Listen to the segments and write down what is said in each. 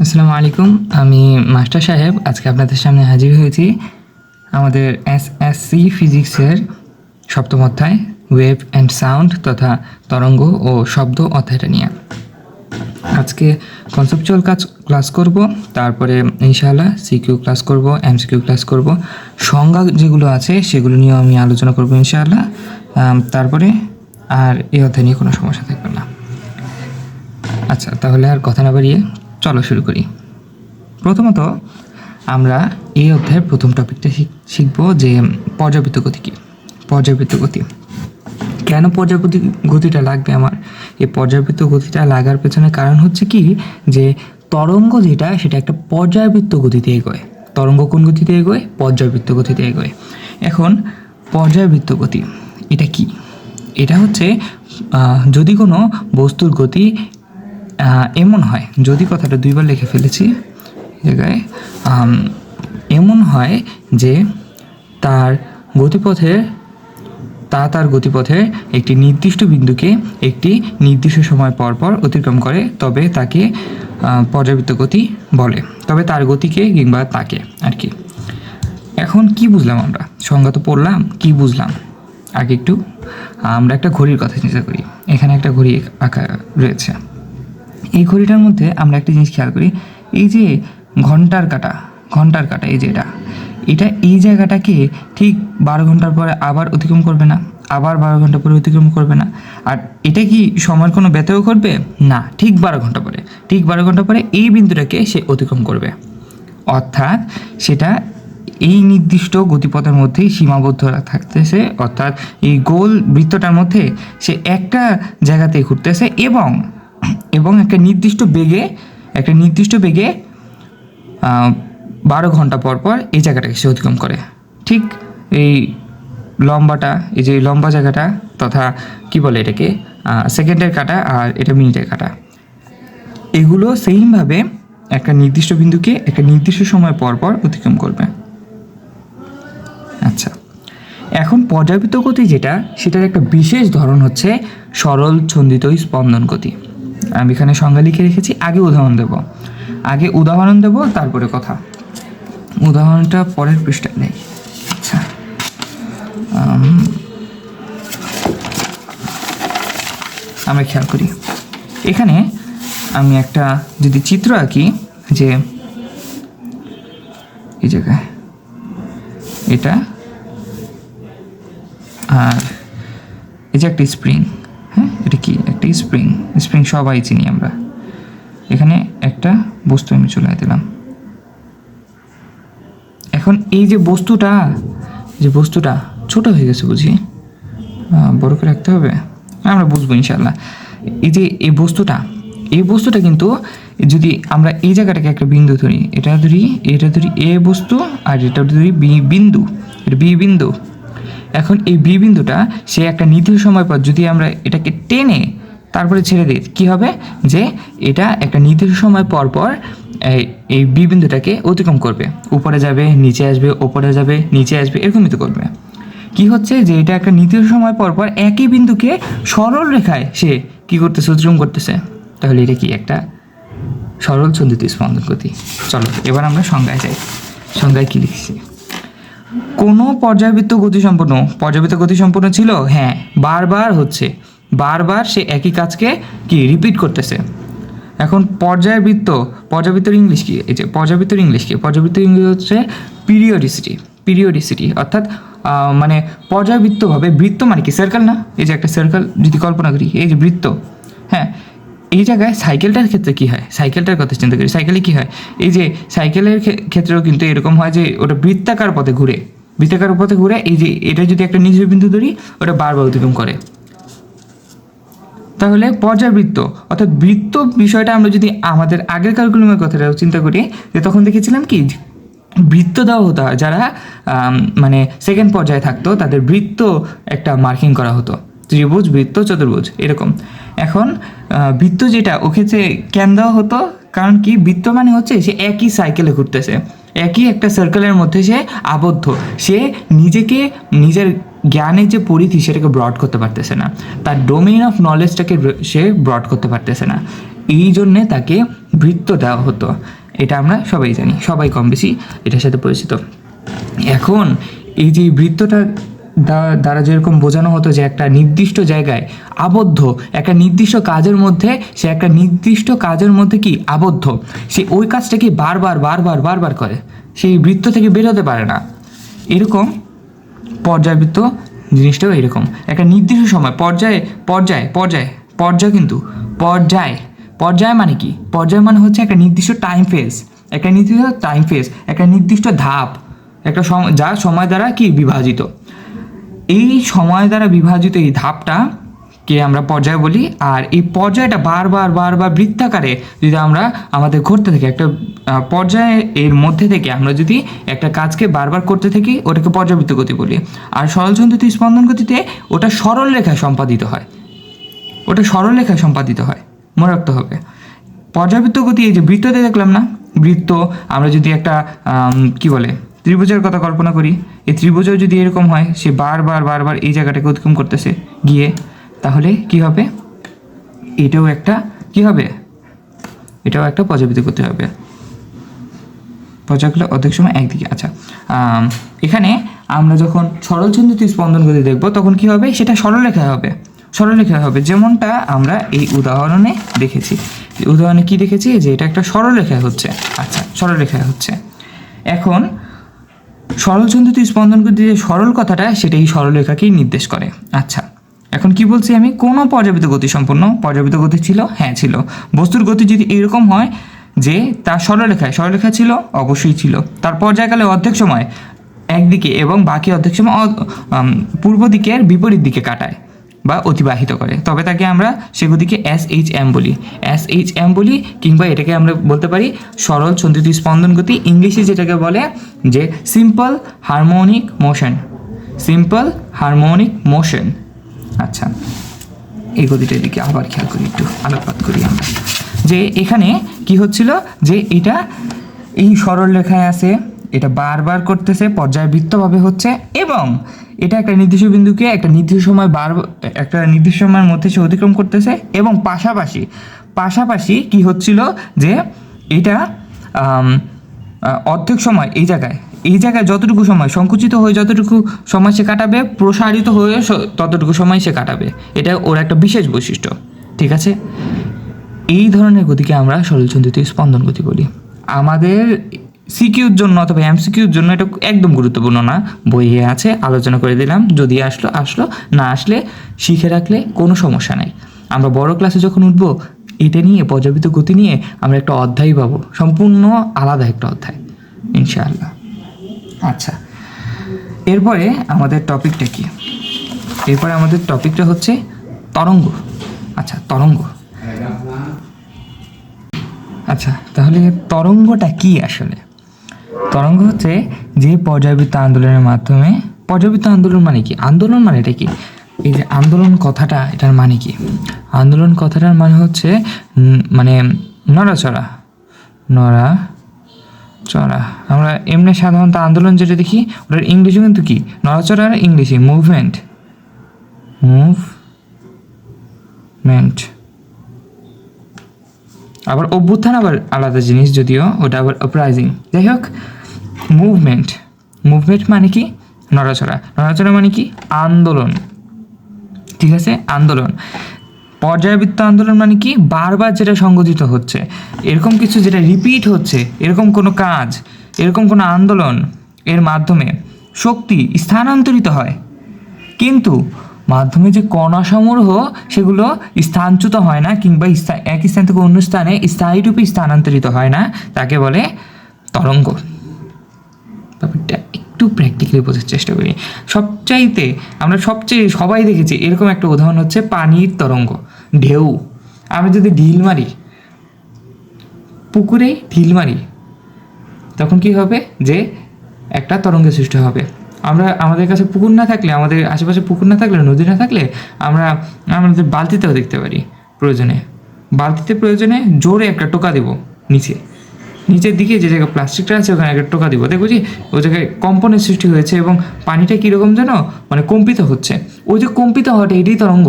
আসসালামু আলাইকুম। আমি মাস্টার সাহেব আজকে আপনাদের সামনে হাজির হয়েছি আমাদের এসএসসি ফিজিক্সের সপ্তম অধ্যায় ওয়েভ অ্যান্ড সাউন্ড তথা তরঙ্গ ও শব্দ অধ্যায়টা নিয়ে। আজকে কনসেপচুয়াল ক্লাস করব, তারপরে ইনশাআল্লাহ সিকিউ ক্লাস করব, এমসিকিউ ক্লাস করব, সংজ্ঞা যেগুলো আছে সেগুলো নিয়েও আমি আলোচনা করব ইনশাআল্লাহ। তারপরে আর এই অধ্যায় নিয়ে কোনো সমস্যা থাকবে না। আচ্ছা, তাহলে আর কথা না বাড়িয়ে চলো শুরু করি। প্রথমত আমরা এই অধ্যায়ের প্রথম টপিকটা শিখব যে পর্যাবৃত্ত গতি কী। পর্যাবৃত্ত গতি কেন, পর্যাবৃত্ত গতিটা লাগবে আমার? এই পর্যাবৃত্ত গতিটা লাগার পেছনে কারণ হচ্ছে কি, যে তরঙ্গ যেটা সেটা একটা পর্যাবৃত্ত গতিতে এগোয়। তরঙ্গ কোন গতিতে এগোয়? পর্যাবৃত্ত গতিতে এগোয়। এখন পর্যাবৃত্ত গতি এটা কি? এটা হচ্ছে যদি কোনো বস্তুর গতি এমন হয়, যদি কথাটা দুইবার লিখে ফেলেছি জায়গায়, এমন হয় যে তার গতিপথের একটি নির্দিষ্ট বিন্দুকে একটি নির্দিষ্ট সময় পর পর অতিক্রম করে, তবে তাকে পর্যাবৃত্ত গতি বলে। তবে তার গতিকে কিংবা তাকে আর কি। এখন কি বুঝলাম আমরা? সংজ্ঞা তো পড়লাম, কি বুঝলাম আগে একটু আমরা একটা ঘড়ির কথা চিন্তা করি। এখানে একটা ঘড়ি আঁকা রয়েছে। এই ঘড়িটার মধ্যে আমরা একটা জিনিস খেয়াল করি, এই যে ঘন্টার কাঁটা এই যে এটা এই জায়গাটাকে ঠিক 12 ঘন্টার পরে আবার অতিক্রম করবে না, আবার 12 ঘন্টা পরে অতিক্রম করবে না। আর এটা কি সময়ের কোনো ব্যত্যয় করবে না, ঠিক 12 ঘন্টা পরে এই বিন্দুটাকে সে অতিক্রম করবে। অর্থাৎ সেটা এই নির্দিষ্ট গতিপথের মধ্যেই সীমাবদ্ধ থাকতেছে, অর্থাৎ এই গোল বৃত্তটার মধ্যে সে একটা জায়গাতে ঘুরতেছে এবং একটা নির্দিষ্ট বেগে 12 ঘন্টা পর পর এই জায়গাটাকে সে অতিক্রম করে। ঠিক এই লম্বাটা, এই যে লম্বা জায়গাটা তথা কি বলে এটাকে, সেকেন্ডের কাঁটা, আর এটা মিনিটের কাঁটা, এগুলো সেইমভাবে একটা নির্দিষ্ট বিন্দুকে একটা নির্দিষ্ট সময় পর পর অতিক্রম করবে। আচ্ছা, এখন পর্যাবৃত্ত গতি যেটা, সেটার একটা বিশেষ ধরন হচ্ছে সরল ছন্দিত স্পন্দন গতি। আমি এখানে সংজ্ঞা লিখে রেখেছি, আগে উদাহরণ দেব তারপরে কথা। উদাহরণটা পরের পৃষ্ঠায় নেই। আচ্ছা, আমরা খেয়াল করি, এখানে আমি একটা যদি চিত্র আঁকি, যে এই জায়গায় এটা, আর এই যে একটা স্প্রিং, হ্যাঁ এটা কি একটা স্প্রিং সবাই চিনি আমরা। এখানে একটা বস্তু আমি চলে দিলাম। এখন এই যে বস্তুটা ছোট হয়ে গেছে, বুঝি বড় করে রাখতে হবে, আমরা বুঝবো ইনশাল্লাহ। এই বস্তুটা কিন্তু যদি আমরা এই জায়গাটাকে একটা বিন্দু ধরি, এটা ধরি এ বস্তু, আর এটা ধরি বি বিন্দু, এটা বি বিন্দু। এখন এই বি বিন্দুটা সে একটা নির্দিষ্ট সময় পর যদি আমরা এটাকে টেনে তারপরে ছেড়ে দিই, কী হবে, যে এটা একটা নির্দিষ্ট সময় পর পর এই বি বিন্দুটাকে অতিক্রম করবে, উপরে যাবে নিচে আসবে, ওপরে যাবে নিচে আসবে, এরকমই তো করবে। কি হচ্ছে, যে এটা একটা নির্দিষ্ট সময় পর পর একই বিন্দুকে সরল রেখায় সে কী করতেছে, অতিক্রম করতেছে। তাহলে এটা কি একটা সরল ছন্দিত স্পন্দন গতি। চলো এবার আমরা সংজ্ঞায় যাই। সংজ্ঞায় কী লিখছি? কোনো পর্যাবৃত্ত গতি সম্পন্ন ছিল, হ্যাঁ, বারবার সে একই কাজকে কি রিপিট করতেছে। এখন পর্যাবৃত্তর ইংলিশ কি? এই যে পর্যাবৃত্তর ইংলিশ হচ্ছে পিরিয়ডিসিটি, অর্থাৎ মানে পর্যাবৃত্তভাবে, বৃত্ত মানে কি সার্কেল না? এই যে একটা সার্কেল যদি কল্পনা করি, এই যে বৃত্ত, হ্যাঁ, এই জায়গায় সাইকেলটার ক্ষেত্রে কী হয়, সাইকেলটার কথা চিন্তা করি, সাইকেলে কী হয়, এই যে সাইকেলের ক্ষেত্রেও কিন্তু এরকম হয় যে ওটা বৃত্তাকার পথে ঘুরে, এই যে এটা যদি একটা নির্দিষ্ট বিন্দু ধরি, ওটা বারবার অতিক্রম করে। তাহলে পর্যাবৃত্ত অর্থাৎ বৃত্ত বিষয়টা আমরা যদি আমাদের আগের কারিকুলামের কথাটাও চিন্তা করি, যে তখন দেখেছিলাম কি, বৃত্ত দেওয়া হতো, যারা মানে সেকেন্ড পর্যায়ে থাকতো তাদের বৃত্ত একটা মার্কিং করা হতো, ত্রিভুজ, বৃত্ত, চতুর্ভুজ, এরকম। এখন বৃত্ত যেটা, ওক্ষেত্রে কেন দেওয়া হতো, কারণ কি, বৃত্ত মানে হচ্ছে সে একই সাইকেলে ঘুরতেছে, একই একটা সার্কেলের মধ্যে সে আবদ্ধ, সে নিজের জ্ঞানের যে পরিধি সেটাকে ব্রড করতে পারতেছে না, তার ডোমেইন অফ নলেজটাকে সে ব্রড করতে পারতেছে না। এই জন্যে তাকে বৃত্ত দেওয়া হতো। এটা আমরা সবাই জানি, সবাই কম বেশি এটার সাথে পরিচিত। এখন এই যে বৃত্তটা দ্বারা যেরকম বোঝানো হতো যে একটা নির্দিষ্ট জায়গায় আবদ্ধ, একটা নির্দিষ্ট কাজের মধ্যে, সে একটা নির্দিষ্ট কাজের মধ্যে কি আবদ্ধ, সে ওই কাজটাকে বারবার বারবার বারবার করে, সেই বৃত্ত থেকে বেরোতে পারে না। এরকম পর্যায়বৃত্ত জিনিসটাও এরকম, একটা নির্দিষ্ট সময় পর্যায় পর্যায় পর্যায় পর্যায় কিন্তু পর্যায় মানে কি? পর্যায় মানে হচ্ছে একটা নির্দিষ্ট টাইম ফেজ, একটা নির্দিষ্ট টাইম ফেজ, একটা নির্দিষ্ট ধাপ, একটা সময় যা সময় দ্বারা কি বিভাজিত। এই সময় দ্বারা বিভাজিত এই ধাপটা কে আমরা পর্যায় বলি। আর এই পর্যায়টা বারবার বারবার বৃত্তাকারে যদি আমরা আমাদের ঘটতে থাকি, একটা পর্যায়ে এর মধ্যে থেকে আমরা যদি একটা কাজকে বারবার করতে থাকি, ওটাকে পর্যাবৃত্ত গতি বলি। আর সরলচন্দ্রিত স্পন্দন গতিতে ওটা সরল রেখায় সম্পাদিত হয়, ওটা সরল রেখায় সম্পাদিত হয়, মনে রাখতে হবে। পর্যাবৃত্ত গতি এই যে বৃত্ততে দেখলাম না, বৃত্ত আমরা যদি একটা কি বলে ত্রিভুজের কথা কল্পনা করি, এই ত্রিভুজও যদি এরকম হয়, সে বারবার বারবার এই জায়গাটাকে অতিক্রম করতেছে গিয়ে, তাহলে কি হবে? এটাও একটা কি হবে? এটাও একটা পর্যাবৃত্ত গতি হবে। পর্যায়গুলো অর্ধেক সময় একদিকে। আচ্ছা, এখানে আমরা যখন সরলচন্দ্রিত স্পন্দন গতি দেখব তখন কি হবে? সেটা সরলরেখায় হবে, সরলরেখায় হবে, যেমনটা আমরা এই উদাহরণে দেখেছি। উদাহরণে কি দেখেছি? যে এটা একটা সরলরেখায় হচ্ছে। আচ্ছা, সরলরেখায় হচ্ছে। এখন সরলচন্দ্রিত স্পন্দন গতি যে সরল কথাটা, সেটা এই সরলরেখাকেই নির্দেশ করে। আচ্ছা, এখন কি বলছি আমি? কোনো পর্যাবৃত্ত গতি সম্পন্ন পর্যাবৃত্ত গতি ছিল? হ্যাঁ ছিল। বস্তুর গতি যদি এরকম হয় যে তার সরলরেখা ছিল, অবশ্যই ছিল। তার পর্যায়কালে অর্ধেক সময় একদিকে এবং বাকি অর্ধেক সময় পূর্ব দিকের বিপরীত দিকে কাটায় বা অতিবাহিত করে, তবে তাকে আমরা সেগুলিকে SHM বলি, SHM বলি, কিংবা এটাকে আমরা বলতে পারি সরল চন্দ্রিত স্পন্দন গতি। ইংলিশে যেটাকে বলে যে simple harmonic motion, simple harmonic motion. আচ্ছা, এই গতিটার দিকে আবার খেয়াল করি, একটু আলোকপাত করি আমরা, যে এখানে কি হচ্ছিল, যে এটা এই সরল রেখায় আছে, এটা বারবার করতেছে, পর্যায়বৃত্তভাবে হচ্ছে, এবং এটা একটা নির্দিষ্ট বিন্দুকে একটা নির্দিষ্ট সময় একটা নির্দিষ্ট সময়ের মধ্যে সে অতিক্রম করতেছে, এবং পাশাপাশি কি হচ্ছিল, যে এটা অর্ধেক সময় এই জায়গায় যতটুকু সময় সংকুচিত হয়ে যতটুকু সময় সে কাটাবে, প্রসারিত হয়ে ততটুকু সময় সে কাটাবে। এটা ওর একটা বিশেষ বৈশিষ্ট্য, ঠিক আছে? এই ধরনের গতিকে আমরা সরলচন্দ্রিত স্পন্দন গতি বলি। আমাদের সিকিউর জন্য অথবা MCQর জন্য এটা একদম গুরুত্বপূর্ণ না, বইয়ে আছে, আলোচনা করে দিলাম। যদি আসলো, না আসলে শিখে রাখলে কোনো সমস্যা নাই। আমরা বড় ক্লাসে যখন উঠবো, এটা নিয়ে পর্যাবৃত্ত গতি নিয়ে আমরা একটা অধ্যায় পাবো, সম্পূর্ণ আলাদা একটা অধ্যায়, ইনশাআল্লাহ। আচ্ছা, এরপরে আমাদের টপিকটা কি? এরপরে আমাদের টপিকটা হচ্ছে তরঙ্গ। আচ্ছা, তরঙ্গ। আচ্ছা, তাহলে তরঙ্গটা কি আসলে? তরঙ্গ হচ্ছে যে পর্যায়বৃত্ত আন্দোলনের মাধ্যমে, পর্যায়বৃত্ত আন্দোলন মানে কি? আন্দোলন মানে এটা কি? এই যে আন্দোলন কথাটা, এটার মানে কি? আন্দোলন কথাটার মানে হচ্ছে মানে নড়াচড়া। আমরা এমনি সাধারণত আন্দোলন যেটা দেখি, ওটার ইংলিশে কিন্তু কি নড়াচড়ার ইংলিশে মুভমেন্ট। আবার অভ্যুত্থান আবার আলাদা জিনিস, যদিও ওটা আবার আপরাইজিং। যাই হোক, মুভমেন্ট মানে কি? নড়াচড়া মানে কি? আন্দোলন, ঠিক আছে? আন্দোলন। পর্যায়বৃত্ত আন্দোলন মানে কি? বারবার যেটা সংঘটিত হচ্ছে, এরকম কিছু যেটা রিপিট হচ্ছে, এরকম কোনো কাজ, এরকম কোনো আন্দোলন, এর মাধ্যমে শক্তি স্থানান্তরিত হয়, কিন্তু মাধ্যমে যে কণাসমূহ সেগুলো স্থানচ্যুত হয় না, কিংবা এক স্থান থেকে অন্য স্থানে স্থায়ীরূপে স্থানান্তরিত হয় না, তাকে বলে তরঙ্গ। ব্যাপারটা একটু প্র্যাকটিক্যালি বোঝার চেষ্টা করি। সবাই দেখেছি এরকম একটা উদাহরণ হচ্ছে পানির তরঙ্গ, ঢেউ। আমরা যদি পুকুরে ঢিল মারি, তখন কি হবে? যে একটা তরঙ্গের সৃষ্টি হবে। আমাদের কাছে পুকুর না থাকলে, আমাদের আশেপাশে পুকুর না থাকলে, নদী না থাকলে, আমরা আমাদের বালতিতেও দেখতে পারি, প্রয়োজনে জোরে একটা টোকা দেবো নিচের দিকে, যে জায়গায় প্লাস্টিকটা আছে ওখানে একটা টোকা দিব, দেখবো যে ওই জায়গায় কম্পনের সৃষ্টি হয়েছে, এবং পানিটা কীরকম যেন মানে কম্পিত হচ্ছে। ওই যে কম্পিত হওয়াটা, এটাই তরঙ্গ।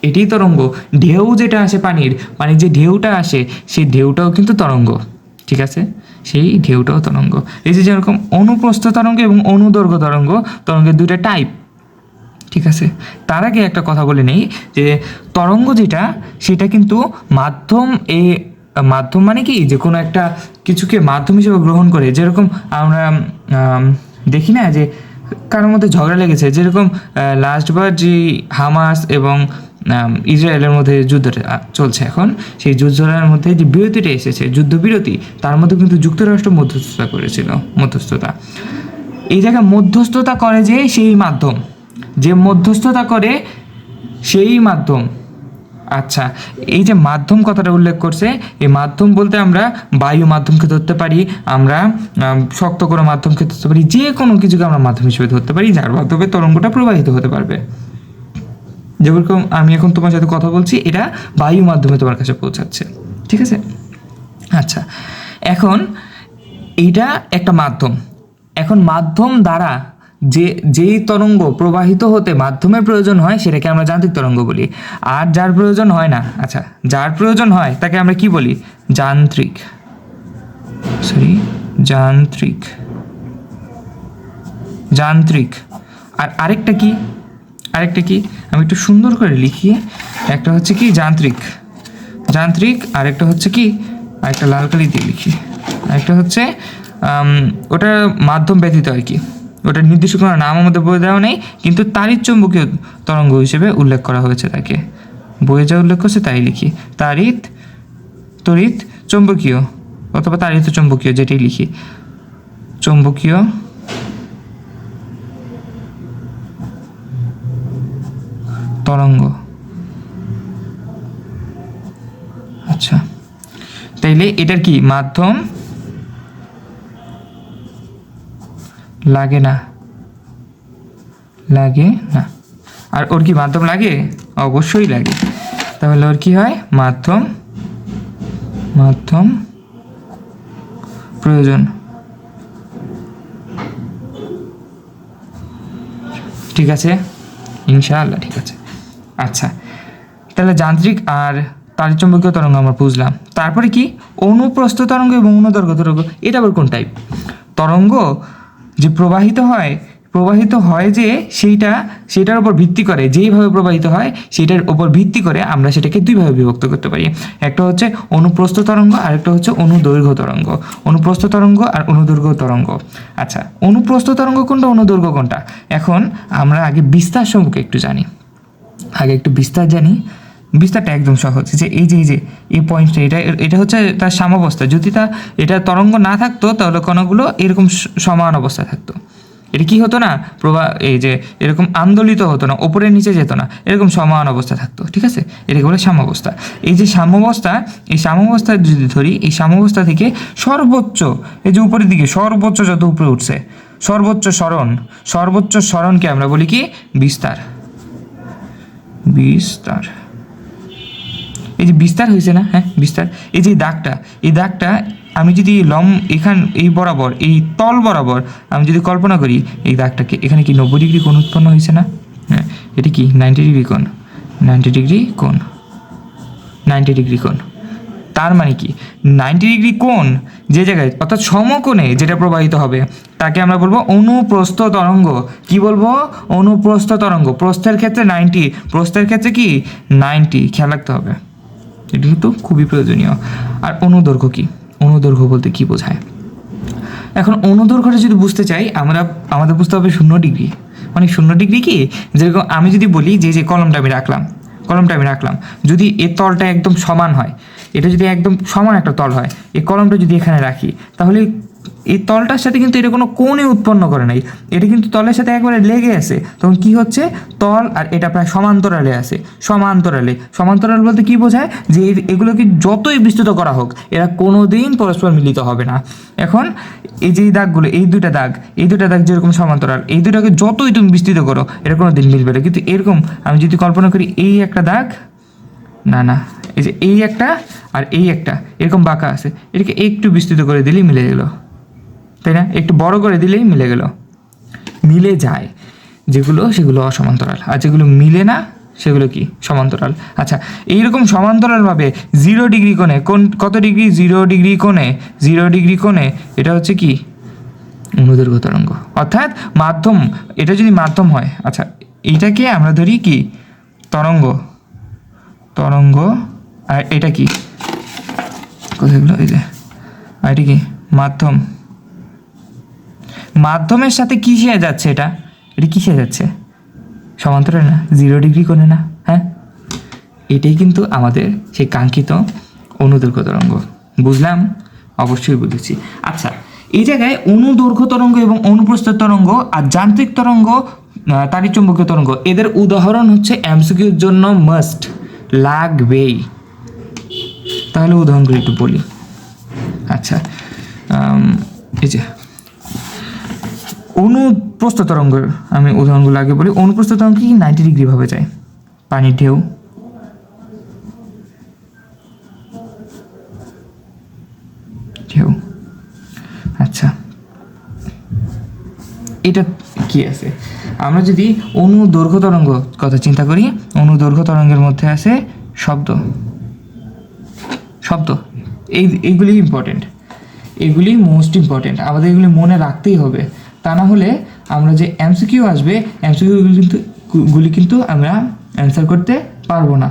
এটাই তরঙ্গ। ঢেউ যেটা আসে পানির যে ঢেউটা আসে সেই ঢেউটাও কিন্তু তরঙ্গ, ঠিক আছে, সেই ঢেউটাও তরঙ্গ। এই যে যেরকম অনুপ্রস্থ তরঙ্গ এবং অনুদৈর্ঘ্য তরঙ্গ, তরঙ্গের দুইটা টাইপ, ঠিক আছে। তার আগে একটা কথা বলে নেই যে তরঙ্গ যেটা সেটা কিন্তু মাধ্যম, মাধ্যম মানে কি, যে কোনো একটা কিছুকে মাধ্যম হিসেবে গ্রহণ করে। যেরকম আমরা দেখি না যে কারোর মধ্যে ঝগড়া লেগেছে, যেরকম লাস্টবার যে হামাস এবং ইসরায়েলের মধ্যে যুদ্ধটা চলছে এখন, সেই যুদ্ধটার মধ্যে যে বিরতিটা এসেছে, যুদ্ধবিরতি, তার মধ্যে কিন্তু যুক্তরাষ্ট্র মধ্যস্থতা করেছিল, মধ্যস্থতা। এই জায়গায় মধ্যস্থতা করে যে সেই মাধ্যম, যে মধ্যস্থতা করে সেই মাধ্যম। আচ্ছা, এই যে মাধ্যম কথাটা উল্লেখ করছে, এই মাধ্যম বলতে আমরা বায়ু মাধ্যমকে ধরতে পারি, আমরা শক্ত কোনো মাধ্যমকে ধরতে পারি, যে কোনো কিছুকে আমরা মাধ্যম হিসেবে ধরতে পারি যার মাধ্যমে তরঙ্গটা প্রবাহিত হতে পারবে। যেরকম আমি এখন তোমার সাথে কথা বলছি, এটা বায়ু মাধ্যমে তোমার কাছে পৌঁছাচ্ছে, ঠিক আছে। আচ্ছা, এখন এইটা একটা মাধ্যম। এখন মাধ্যম দ্বারা যেই তরঙ্গ প্রবাহিত হতে মাধ্যমের প্রয়োজন হয় সেটাকে আমরা যান্ত্রিক তরঙ্গ বলি। আর যার প্রয়োজন হয় না, আচ্ছা, যার প্রয়োজন হয় তাকে আমরা কি বলি? যান্ত্রিক। যান্ত্রিক। আর আরেকটা কি আমি একটু সুন্দর করে লিখি। একটা হচ্ছে কি যান্ত্রিক, আরেকটা হচ্ছে কি, আরেকটা লাল কালি দিয়ে লিখি, আরেকটা হচ্ছে ওটা মাধ্যম ব্যতীত আর কি, ওটা নির্দিষ্ট কোনো নাম আমাদের বলে দেওয়া নেই, কিন্তু তাড়িৎ চুম্বকীয় তরঙ্গ হিসেবে উল্লেখ করা হয়েছে তাকে। বইয়ে যা উল্লেখ করছে তাই লিখি, তড়িৎ চুম্বকীয় অথবা তাড়িত চুম্বকীয়, যেটাই লিখি, চুম্বকীয় তরঙ্গ। আচ্ছা, তাইলে এটার কি মাধ্যম লাগে না, আর ওর কি মাধ্যম লাগে? অবশ্যই লাগে। তাহলে ওর কি হয়? মাধ্যম প্রয়োজন, ঠিক আছে, ইনশাআল্লাহ ঠিক আছে। আচ্ছা, তাহলে যান্ত্রিক আর তাড়িৎচুম্বকীয় তরঙ্গ আমরা বুঝলাম। তারপরে কি অনুপ্রস্থ তরঙ্গ এবং অনুদৈর্ঘ্য তরঙ্গ, এটা আবার কোন টাইপ? তরঙ্গ যে প্রবাহিত হয় যে সেইটার উপর ভিত্তি করে, যেইভাবে প্রবাহিত হয় সেটার উপর ভিত্তি করে আমরা সেটাকে দুইভাবে বিভক্ত করতে পারি। একটা হচ্ছে অনুপ্রস্থ তরঙ্গ আর একটা হচ্ছে অনুদৈর্ঘ্য তরঙ্গ। অনুপ্রস্থ তরঙ্গ আর অনুদৈর্ঘ্য তরঙ্গ। আচ্ছা, অনুপ্রস্থ তরঙ্গ কোনটা, অনুদৈর্ঘ্য কোনটা? এখন আমরা আগে বিস্তার সম্পর্কে একটু জানি, বিস্তারটা একদম সহজ। যে এই পয়েন্টটা, এটা হচ্ছে তার সাম্যাবস্থা। যদি এটা তরঙ্গ না থাকতো তাহলে কণাগুলো এরকম সমান অবস্থায় থাকতো। এটা কি হতো না, এই যে এরকম আন্দোলিত হতো না, ওপরে নিচে যেত না, এরকম সমান অবস্থা থাকতো, ঠিক আছে। এটাকে বলে সাম্যাবস্থা। এই যে সাম্যাবস্থা যদি ধরি, এই সাম্যাবস্থা থেকে সর্বোচ্চ, এই যে উপরের দিকে সর্বোচ্চ যত উপরে উঠছে, সর্বোচ্চ সরণকে আমরা বলি কি? বিস্তার। এই যে বিস্তার হয়েছে না, হ্যাঁ বিস্তার। এই যে দাগটা আমি যদি এই বরাবর, এই তল বরাবর আমি যদি কল্পনা করি এই দাগটাকে, এখানে কি 90 ডিগ্রি কোণ উৎপন্ন হয়েছে না? হ্যাঁ, এটা কি 90 ডিগ্রি কোণ, 90 ডিগ্রি কোণ। তার মানে কি 90 ডিগ্রি কোণ যে জায়গায়, অর্থাৎ সমকোণে যেটা প্রবাহিত হবে তাকে আমরা বলবো অনুপ্রস্থ তরঙ্গ। কি বলবো? অনুপ্রস্থ তরঙ্গ। প্রস্থের ক্ষেত্রে 90, প্রস্থের ক্ষেত্রে কি 90, খেয়াল রাখতে হবে, এটা কিন্তু খুবই প্রয়োজনীয়। আর অনুদৈর্ঘ্য কি? অনুদৈর্ঘ্য বলতে কি বোঝায়? এখন অনুদৈর্ঘ্যটা যদি বুঝতে চাই আমাদের বুঝতে হবে 0 ডিগ্রি। মানে 0 ডিগ্রি কি, যেরকম আমি যদি বলি যে কলমটা আমি রাখলাম, যদি এর তলটা একদম সমান হয়, এটা যদি একদম সমান একটা তল হয়, এই কলমটা যদি এখানে রাখি, তাহলে এই তলটার সাথে কিন্তু এটা কোনো কোণে উৎপন্ন করে নাই, এটা কিন্তু তলের সাথে একবারে লেগে আছে। তখন কি হচ্ছে, তল আর এটা প্রায় সমান্তরালে আছে। সমান্তরাল বলতে কি বোঝায়? যে এগুলোকে যতই বিস্তৃত করা হোক এরা কোনোদিন পরস্পর মিলিত হবে না। এখন এই যে দাগগুলো, এই দুটা দাগ যেরকম সমান্তরাল, এই দুটাকে যতই তুমি বিস্তৃত করো এরা কোনোদিন মিলবে না। কিন্তু এরকম আমি যদি কল্পনা করি, এই একটা দাগ, না, এই যে এই একটা আর এই একটা এরকম বাঁকা আছে, এটাকে একটু বিস্তৃত করে দিলেই মিলে গেল, তাই না? একটু বড় করে দিলেই মিলে যায়। যেগুলো সেগুলো অসমান্তরাল, আর যেগুলো মিলে না সেগুলো কি সমান্তরাল। আচ্ছা, এইরকম সমান্তরালভাবে 0 ডিগ্রি কোণে কত ডিগ্রি, 0 ডিগ্রি কোণে, 0 ডিগ্রি কোণে এটা হচ্ছে কি অনুদৈর্ঘ্য তরঙ্গ, অর্থাৎ মাধ্যম। এটা যদি মাধ্যম হয়, আচ্ছা এইটাকে আমরা ধরি কি তরঙ্গ, তরঙ্গ, আর এটা কি কোথায়গুলো, এই যে, আর এটা কি মাধ্যম। মাধ্যমের সাথে কিসে যাচ্ছে, এটা কিসে যাচ্ছে, সমান্তরাল না, 0 ডিগ্রি কোণে না, হ্যাঁ। এটাই কিন্তু আমাদের সেই কাঙ্ক্ষিত অনুদৈর্ঘ্য তরঙ্গ। বুঝলাম? অবশ্যই বুঝেছি। আচ্ছা, এই জায়গায় অনুদৈর্ঘ্য তরঙ্গ এবং অনুপ্রস্থ তরঙ্গ আর যান্ত্রিক তরঙ্গ, তাড়িৎচুম্বকীয় তরঙ্গ, এদের উদাহরণ হচ্ছে এমসিকিউর জন্য মাস্ট, লাগবেই। তাহলে উদাহরণগুলো একটু বলি। আচ্ছা, এই যে অনুপ্রস্থ তরঙ্গের আমি উদাহরণগুলো আগে বলি। অনুপ্রস্থ তরঙ্গ কি 90 ডিগ্রি ভাবে যায়, পানির ঢেউ, ঢেউ। আচ্ছা, এটা কি আছে, আমরা যদি অনুদৈর্ঘ্য তরঙ্গ কথা চিন্তা করি, অনুদৈর্ঘ্য তরঙ্গের মধ্যে আছে শব্দ, শব্দ, এইগুলি ইম্পর্টেন্ট, এগুলি মোস্ট ইম্পর্টেন্ট, আমাদের এগুলি মনে রাখতেই হবে। তা না হলে আমরা যে এমসিকিউ আসবে, এমসিকিউগুলি কিন্তু আমরা অ্যান্সার করতে পারবো না।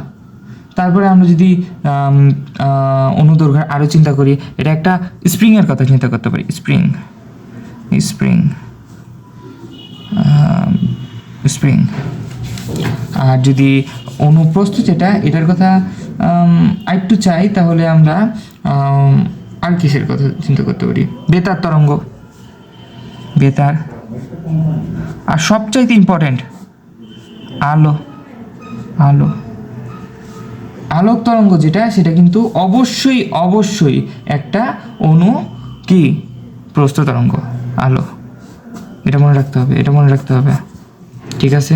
তারপরে আমরা যদি অনুদৈর্ঘ্য আরও চিন্তা করি, এটা একটা স্প্রিংয়ের কথা চিন্তা করতে পারি, স্প্রিং, স্প্রিং, স্প্রিং। আর যদি অনুপ্রস্থ যেটা, এটার কথা আরেকটু চাই, তাহলে আমরা আর কিসের কথা চিন্তা করতে পারি, বেতার তরঙ্গ, বেতার। আর সবচাইতে ইম্পর্টেন্ট আলো, আলো, আলোক তরঙ্গ যেটা, সেটা কিন্তু অবশ্যই অবশ্যই একটা অনু কি প্রস্থ তরঙ্গ, আলো। এটা মনে রাখতে হবে, এটা মনে রাখতে হবে, ঠিক আছে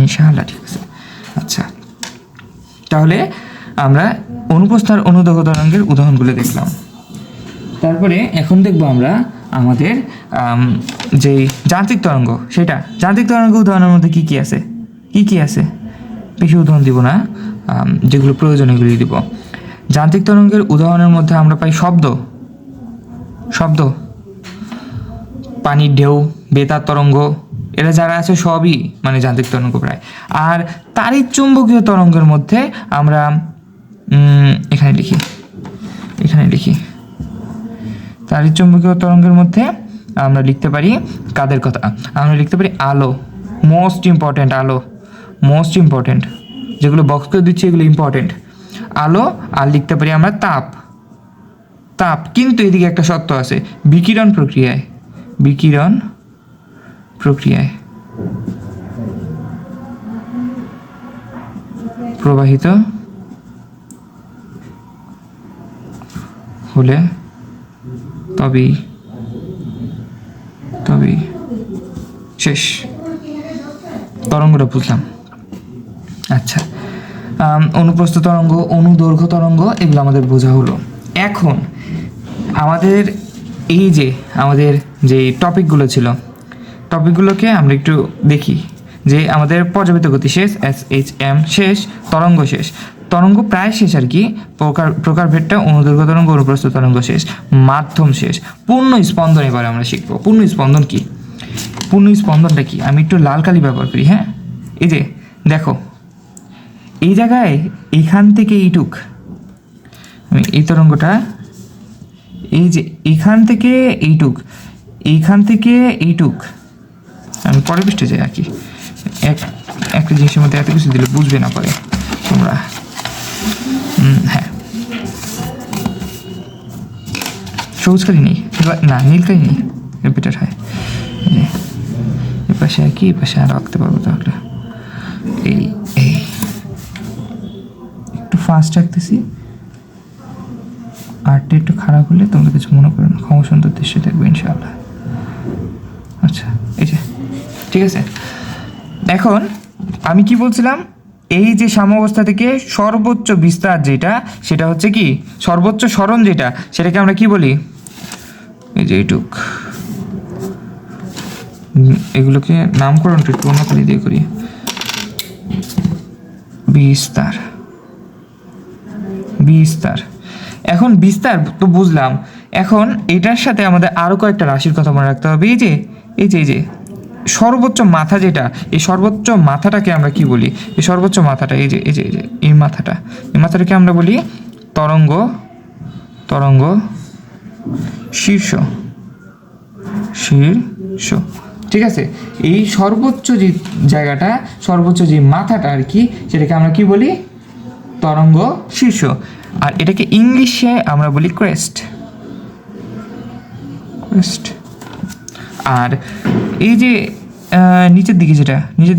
ইনশাআল্লাহ, ঠিক আছে। আচ্ছা, তাহলে আমরা অনুপ্রস্থ আর অনুদৈর্ঘ্য তরঙ্গের উদাহরণগুলো দেখলাম। তারপরে এখন দেখব আমরা আমাদের যেই যান্ত্রিক তরঙ্গ, সেটা যান্ত্রিক তরঙ্গ উদাহরণের মধ্যে কী কী আছে, কী কী আছে, বেশি উদাহরণ দিব না, যেগুলো প্রয়োজন এগুলি দিব। যান্ত্রিক তরঙ্গের উদাহরণের মধ্যে আমরা পাই শব্দ, শব্দ, পানির ঢেউ, বেতার তরঙ্গ, এরা যারা আছে সবই মানে যান্ত্রিক তরঙ্গ প্রায়। আর তাড়িৎচুম্বকীয় তরঙ্গের মধ্যে আমরা এখানে লিখি, এখানে লিখি, তাড়িৎচুম্বকীয় তরঙ্গের মধ্যে আমরা লিখতে পারি কাদের কথা, আমরা লিখতে পারি আলো, মোস্ট ইম্পর্টেন্ট, আলো মোস্ট ইম্পর্টেন্ট, যেগুলো বক্স করে দিচ্ছি এগুলো ইম্পর্টেন্ট, আলো। আর লিখতে পারি আমরা তাপ, তাপ। কিন্তু এদিকে একটা শর্ত আছে, বিকিরণ প্রক্রিয়ায়, বিকিরণ প্রক্রিয়ায় প্রবাহিত হলে তবেই শেষ, তরঙ্গটা বুঝলাম। আচ্ছা, অনুপ্রস্থ তরঙ্গ, অনুদৈর্ঘ্য তরঙ্গ, এগুলো আমাদের বোঝা হলো। এখন আমাদের এই যে আমাদের যে টপিকগুলো ছিল, টপিকগুলোকে আমরা একটু দেখি। যে আমাদের পর্যাবৃত্ত গতি শেষ, SHM শেষ, তরঙ্গ শেষ, তরঙ্গ প্রায় শেষ আর কি, প্রকারভেদটা অনুদৈর্ঘ্য তরঙ্গ, অনুপ্রস্থ তরঙ্গ শেষ, মাধ্যম শেষ, পূর্ণ স্পন্দন এবারে আমরা শিখবো। পূর্ণ স্পন্দন কি, পূর্ণ স্পন্দনটা কি, আমি একটু লাল কালি ব্যবহার করি, হ্যাঁ। এই যে দেখো, এই জায়গায় এখান থেকে এইটুক, আমি এই তরঙ্গটা, এই যে এখান থেকে এইটুক, এইখান থেকে এইটুক, আমি পরে পৃষ্ঠে যাই আর কি। একটা জিনিসের মধ্যে এত কিছু দিলে বুঝবে না পরে তোমরা, হ্যাঁ। সবুজ কালি নেই, না নীল কালি নেই, বেটার হয়। এ পাশে আর কি, এ পাশে আর রাখতে পারবো তাহলে। এই এই একটু ফাস্ট রাখতেছি, আর্টটা একটু খারাপ হলে তোমরা কিছু মনে করো না, ক্ষমা সুন্দর দৃশ্য দেখবে ইনশাআল্লাহ। আচ্ছা, এই যে ঠিক আছে। এখন আমি কি বলছিলাম, এই যে সাম্যাবস্থা থেকে সর্বোচ্চ বিস্তার যেটা, সেটা হচ্ছে কি সর্বোচ্চ সরণ যেটা, সেটাকে আমরা কি বলি, এই যে এইটুক। এগুলোকে নামকরণ একটু অন্য কালি দিয়ে করি, বিস্তার। বিস্তার, এখন বিস্তার তো বুঝলাম, এখন এটার সাথে আমাদের আরও কয়েকটা রাশির কথা মনে রাখতে হবে। এই যে সর্বোচ্চ মাথা যেটা, এই সর্বোচ্চ মাথাটাকে আমরা কি বলি? এই সর্বোচ্চ মাথাটা এই যে এই মাথাটাকে আমরা বলি তরঙ্গ শীর্ষ। ঠিক আছে, এই সর্বোচ্চ যে জায়গাটা, সর্বোচ্চ যে মাথাটা আর কি, সেটাকে আমরা কি বলি? তরঙ্গ শীর্ষ। আর এটাকে ইংলিশে আমরা বলি ক্রেস্ট। আর এই যে নিচের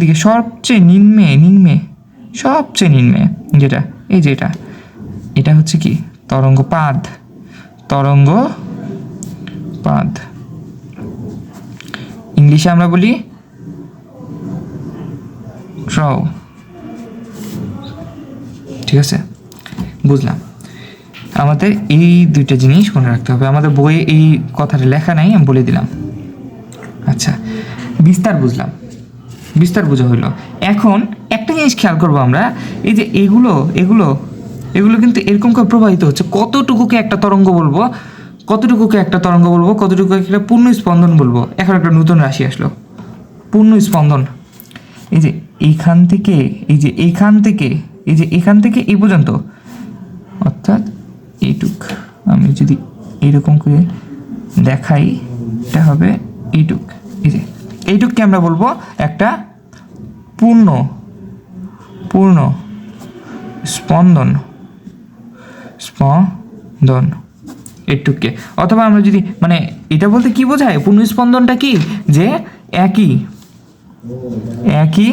দিকে সবচেয়ে নিম্নে যেটা, এই যে এটা হচ্ছে কি? তরঙ্গপাদ। ইংলিশে আমরা বলি ট্রাউ। ঠিক আছে, বুঝলাম। আমাদের এই দুইটা জিনিস মনে রাখতে হবে। আমাদের বইয়ে এই কথাটা লেখা নাই, আমি বলে দিলাম। আচ্ছা, বিস্তার বুঝলাম, বিস্তার বোঝা হইলো। এখন একটা জিনিস খেয়াল করবো আমরা, এই যে এগুলো কিন্তু এরকম করে প্রবাহিত হচ্ছে। কতটুকুকে একটা তরঙ্গ বলবো, কতটুকুকে একটা পূর্ণ স্পন্দন বলবো। এখন একটা নতুন রাশি আসলো, পূর্ণ স্পন্দন। এই যে এইখান থেকে এই পর্যন্ত, অর্থাৎ এইটুক আমি যদি এইরকম করে দেখাই, এটা হবে এইটুক। এই যে এইটুককে আমরা বলবো একটা পূর্ণ স্পন্দন। এইটুককে, অথবা আমরা যদি মানে এটা বলতে কি বোঝায়? পূর্ণ স্পন্দনটা কি? যে একই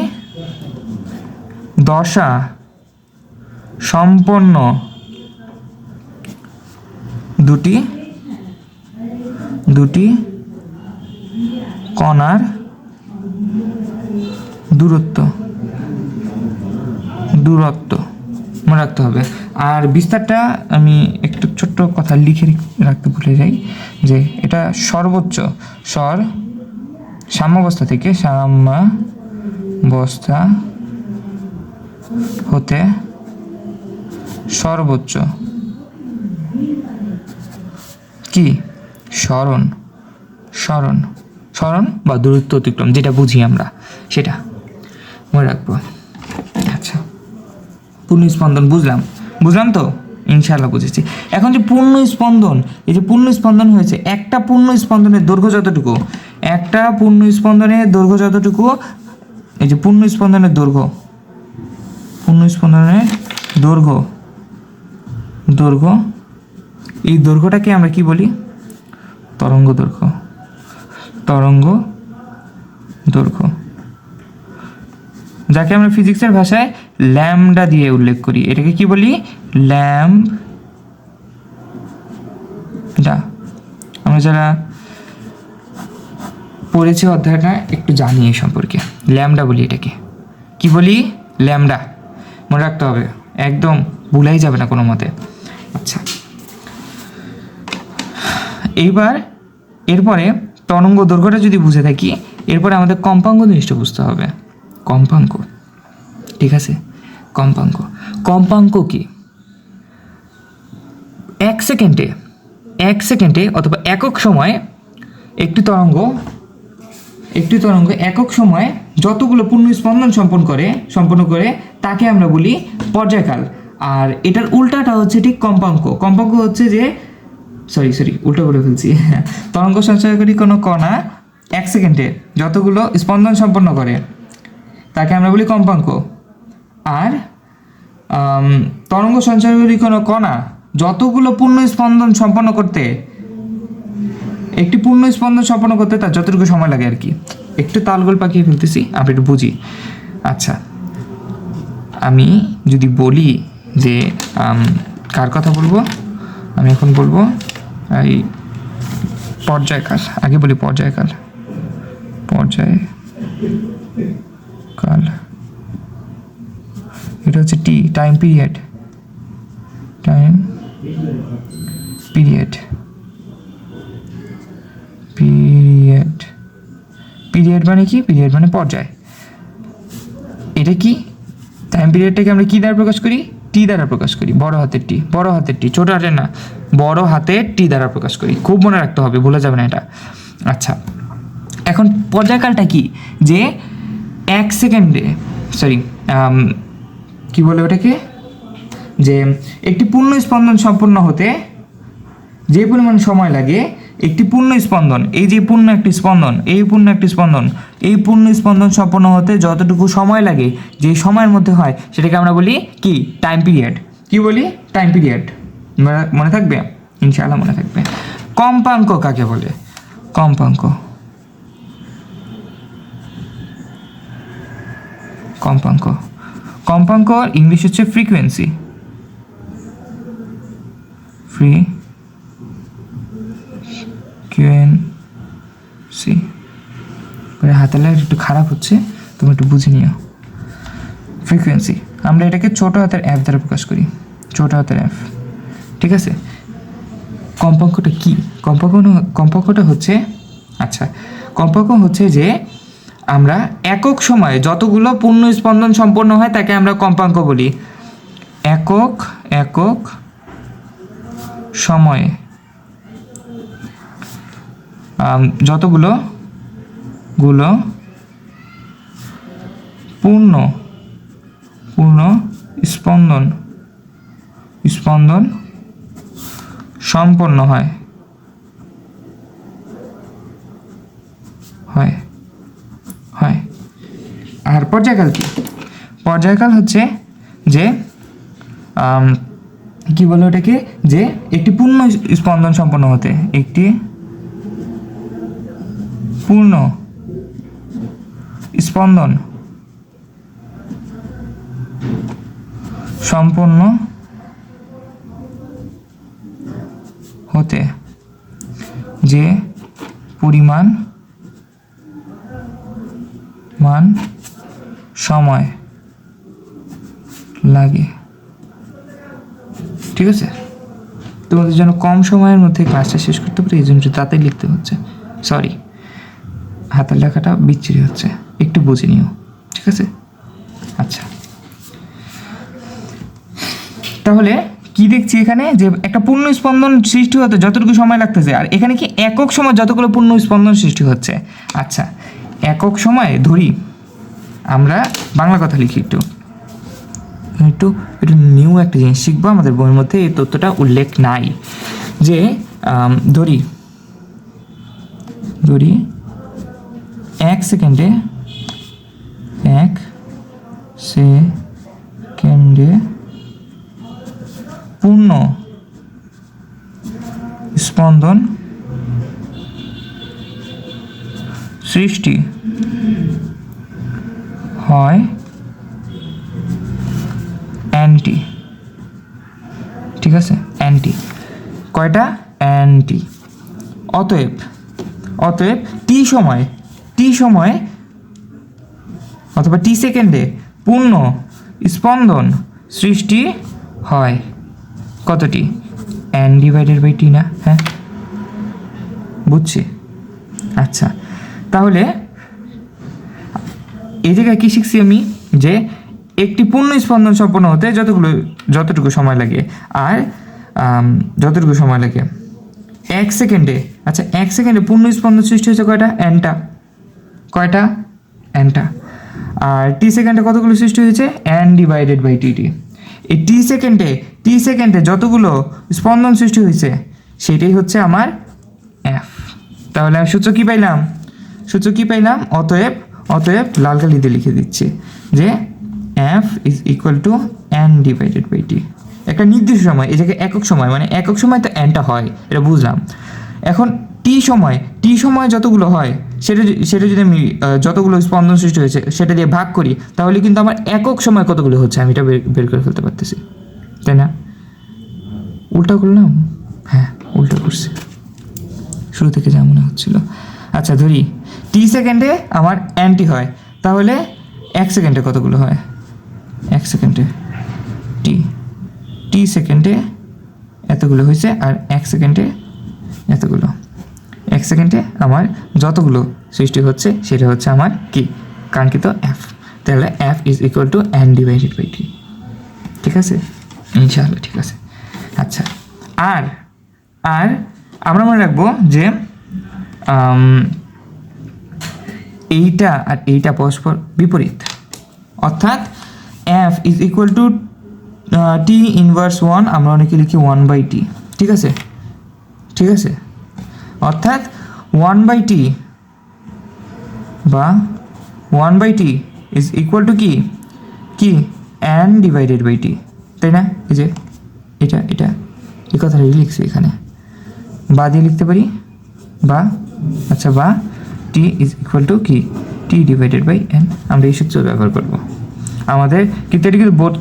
দশা সম্পন্ন দুটি কণার দূরত্ব মনে রাখতে হবে। আর বিস্তারটা আমি একটু ছোট্ট কথা লিখে রাখতে ভুলে যাই, যে এটা সর্বোচ্চ সাম্যাবস্থা থেকে সাম্যাবস্থা হতে সর্বোচ্চ কি স্মরণ বা দূরত্ব অতিক্রম, যেটা বুঝি আমরা সেটা মনে রাখবো। আচ্ছা, পূর্ণ স্পন্দন বুঝলাম তো, ইনশাআল্লাহ বুঝেছি। এখন যে পূর্ণ স্পন্দন, এই যে পূর্ণ স্পন্দন হয়েছে, একটা পূর্ণ স্পন্দনের দৈর্ঘ্য যতটুকু, এই যে পূর্ণ স্পন্দনের দৈর্ঘ্য এই দৈর্ঘ্যটাকে আমরা কি বলি? তরঙ্গ দৈর্ঘ্য, যাকে আমরা ফিজিক্সের ভাষায় ল্যামডা দিয়ে উল্লেখ করি। এটাকে কি বলি? ল্যামডা। আমরা যারা পড়েছি অধ্যায়টা একটু জানি এই সম্পর্কে। ল্যামডা বলি, এটাকে কি বলি? ল্যামডা। মনে রাখতে হবে, একদম ভুলাই যাবে না কোনো মতে। আচ্ছা, এরপরে তরঙ্গ দৈর্ঘ্যটা যদি বুঝে থাকি, এরপরে আমাদের কম্পাঙ্ক জিনিসটা বুঝতে হবে। কম্পাঙ্ক, ঠিক আছে, কম্পাঙ্ক কি? এক সেকেন্ডে অথবা একক সময়ে একটি তরঙ্গ একক সময়ে যতগুলো পূর্ণ স্পন্দন সম্পন্ন করে তাকে আমরা বলি পর্যায়কাল। আর এটার উল্টাটা হচ্ছে ঠিক কম্পাঙ্ক হচ্ছে যে সরি উল্টো বলে ফেলছি তরঙ্গ সঞ্চারকারী কোনো কণা এক সেকেন্ডে যতগুলো স্পন্দন সম্পন্ন করে তাকে আমরা বলি কম্পাঙ্ক। আর তরঙ্গ সঞ্চারকারী কোনো কণা যতগুলো পূর্ণ স্পন্দন সম্পন্ন করতে তার যতটুকু সময় লাগে আর কি। একটু তালগোল পাকিয়ে ফেলতেছি, আপনি একটু বুঝি। আচ্ছা, আমি যদি বলি যে কার কথা বলবো, আমি এখন বলবো এই পর্যায়কাল। আগে বলি পর্যায়কাল। এটা হচ্ছে টাইম পিরিয়ড। পিরিয়ড মানে কি? পিরিয়ড মানে পর্যায়। এটা কি? টাইম পিরিয়ডটাকে আমরা কী দ্বারা প্রকাশ করি? টি দ্বারা প্রকাশ করি, বড় হাতের টি, ছোটো হাতের না, বড় হাতের টি দ্বারা প্রকাশ করি। খুব মনে রাখতে হবে, ভুলে যাবে না এটা। আচ্ছা, এখন পর্যায়কালটা কি? যে 1 সেকেন্ডে, কি বলে ওটাকে, যে একটি পূর্ণ স্পন্দন সম্পন্ন হতে যে পরিমাণ সময় লাগে, একটি পূর্ণ স্পন্দন, এই যে পূর্ণ একটি স্পন্দন, এই পূর্ণ স্পন্দন সম্পন্ন হতে যতটুকু সময় লাগে, যে সময়ের মধ্যে হয়, সেটাকে আমরা বলি কি? Time period. কি বলি? Time period. মনে থাকবে? ইনশাআল্লাহ মনে থাকবে। কম্পাঙ্ক কাকে বলে? কম্পাঙ্ক ইংলিশ হচ্ছে ফ্রিকোয়েন্সি। হাতের লেখা একটু খারাপ হচ্ছে, তুমি একটু বুঝে নিও। ফ্রিকোয়েন্সি আমরা এটাকে ছোট হাতের F দ্বারা প্রকাশ করি, ছোট হাতের F। ঠিক আছে, কম্পাঙ্কটা কি? কম্পাঙ্কটা হচ্ছে, আচ্ছা, কম্পাঙ্ক হচ্ছে যে আমরা একক সময়ে যতগুলো পূর্ণ স্পন্দন সম্পন্ন হয় তাকে আমরা কম্পাঙ্ক বলি। একক সময়ে যতগুলো পূর্ণ স্পন্দন সম্পন্ন হয়। আর পর্যায়কাল কি? পর্যায়কাল হচ্ছে যে কি বলে ওটাকে, যে একটি পূর্ণ স্পন্দন সম্পন্ন হতে, একটি পূর্ণ স্পন্দন সম্পন্ন হতে যে পরিমাণ সময় লাগে। ঠিক আছে, তোমাদের জন্য কম সময়ের মধ্যে ক্লাসটা শেষ করতে পারি, এই জন্য তাড়াতাড়ি লিখতে হচ্ছে। সরি, হাতের লেখাটা বিচ্ছিরি হচ্ছে, একটু বুঝে নিও। ঠিক আছে, আচ্ছা, তাহলে কি দেখছি এখানে, যে একটা পূর্ণ স্পন্দন সৃষ্টি হতে যতটুকু সময় লাগতেছে, আর এখানে কি একক সময় যতগুলো পূর্ণ স্পন্দন সৃষ্টি হচ্ছে। আচ্ছা, একক সময় ধরি, আমরা বাংলা কথা লিখি, একটু নিউ একটা জিনিস শিখবো, আমাদের বইয়ের মধ্যে এই তথ্যটা উল্লেখ নাই। যে ধরি 1 সেকেন্ডে পূর্ণ স্পন্দন সৃষ্টি হয় অ্যান্টি। ঠিক আছে, অ্যান্টি কয়টা? অ্যান্টি। অতএব টি সময় অথবা টি সেকেন্ডে পূর্ণ স্পন্দন সৃষ্টি হয় কতটি? n ডিভাইডেড বাই টি না? হ্যাঁ, বুঝছি। আচ্ছা, তাহলে এই জায়গায় কি শিখছি আমি, যে একটি পূর্ণ স্পন্দন সম্পন্ন হতে যতটুকু সময় লাগে, আর যতটুকু সময় লাগে 1 সেকেন্ডে। আচ্ছা, 1 সেকেন্ডে পূর্ণ স্পন্দন সৃষ্টি হয়েছে কয়টা? কয়টা? এনটা। আর টি সেকেন্ডে কতগুলো সৃষ্টি হয়েছে? n ডিভাইডেড বাই টি। এই টি সেকেন্ডে যতগুলো স্পন্দন সৃষ্টি হয়েছে সেটাই হচ্ছে আমার f। তাহলে আমি সূত্র কি পাইলাম? অতএব লাল কালি দিয়ে লিখে দিচ্ছি যে f is equal to n divided by T. একটা নির্দিষ্ট সময়, এই জায়গায় একক সময়, মানে একক সময় তো nটা হয়, এটা বুঝলাম। এখন টি সময় যতগুলো হয় সেটা যদি আমি যতগুলো স্পন্দন সৃষ্টি হয়েছে সেটা দিয়ে ভাগ করি, তাহলে কিন্তু আমার একক সময় কতগুলো হচ্ছে আমি এটা বের করে ফেলতে পারতেছি, তাই না? উল্টা করলাম? হ্যাঁ, উল্টা করছি, শুরু থেকে যা মনে হচ্ছিল। আচ্ছা, ধরি টি সেকেন্ডে আমার অ্যান্টি হয়, তাহলে 1 সেকেন্ডে কতগুলো হয়? 1 সেকেন্ডে টি সেকেন্ডে এতগুলো হয়েছে, আর 1 সেকেন্ডে এতগুলো। 1 সেকেন্ডে আমার যতগুলো সৃষ্টি হচ্ছে সেটা হচ্ছে আমার কি? কাঙ্ক্ষিত f। তাহলে F is equal to N divided by T. ঠিক আছে, ইনশাআল্লাহ ঠিক আছে। আচ্ছা, আর আর আমরা মনে রাখবো যে এইটা আর এইটা পরস্পর বিপরীত, অর্থাৎ F is equal two T inverse one, আমরা অনেকে লিখি 1/t। ঠিক আছে, ঠিক আছে, অর্থাৎ 1/t বা 1/t ইজ ইকুয়াল টু কি কি এন ডিভাইডেড বাই টি, তাই না? এই যে এটা এটা এই কথাটাই লিখছি এখানে, বা দিয়ে লিখতে পারি, বা আচ্ছা বা টি ইজ ইকুয়াল টু কি টি ডিভাইডেড বাই এন, আমরা এই সূত্র ব্যবহার করব আমাদের। কিন্তু এটা কিন্তু বোর্ড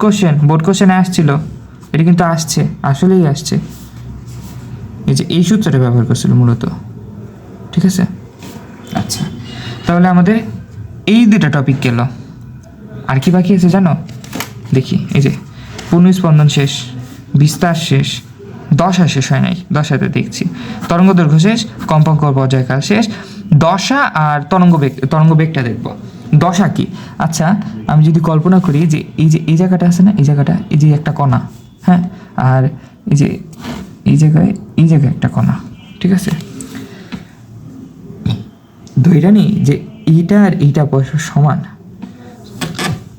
কোশ্চেনে আসছিল, এটা কিন্তু আসছে, আসলেই আসছে, এই যে এই সূত্রটা ব্যবহার করছিল মূলত। ঠিক আছে, আচ্ছা, তাহলে আমাদের এই দুটা টপিক গেল। আর কি বাকি আছে জানো? দেখি, এই যে পুনঃস্পন্দন শেষ, বিস্তার শেষ, দশা শেষ হয় নাই, দশাতে দেখছি তরঙ্গ দৈর্ঘ্য শেষ, কম্পাঙ্ক পর্যায়কাল শেষ, দশা আর তরঙ্গ বেগটা দেখব। দশা কি? আচ্ছা, আমি যদি কল্পনা করি যে এই জায়গাটা আছে না, এই জায়গাটা, এই যে একটা কণা, হ্যাঁ, আর এই জায়গায় একটা কণা। ঠিক আছে, ধইরা নি যে এইটা আর এইটা পরস্পর সমান,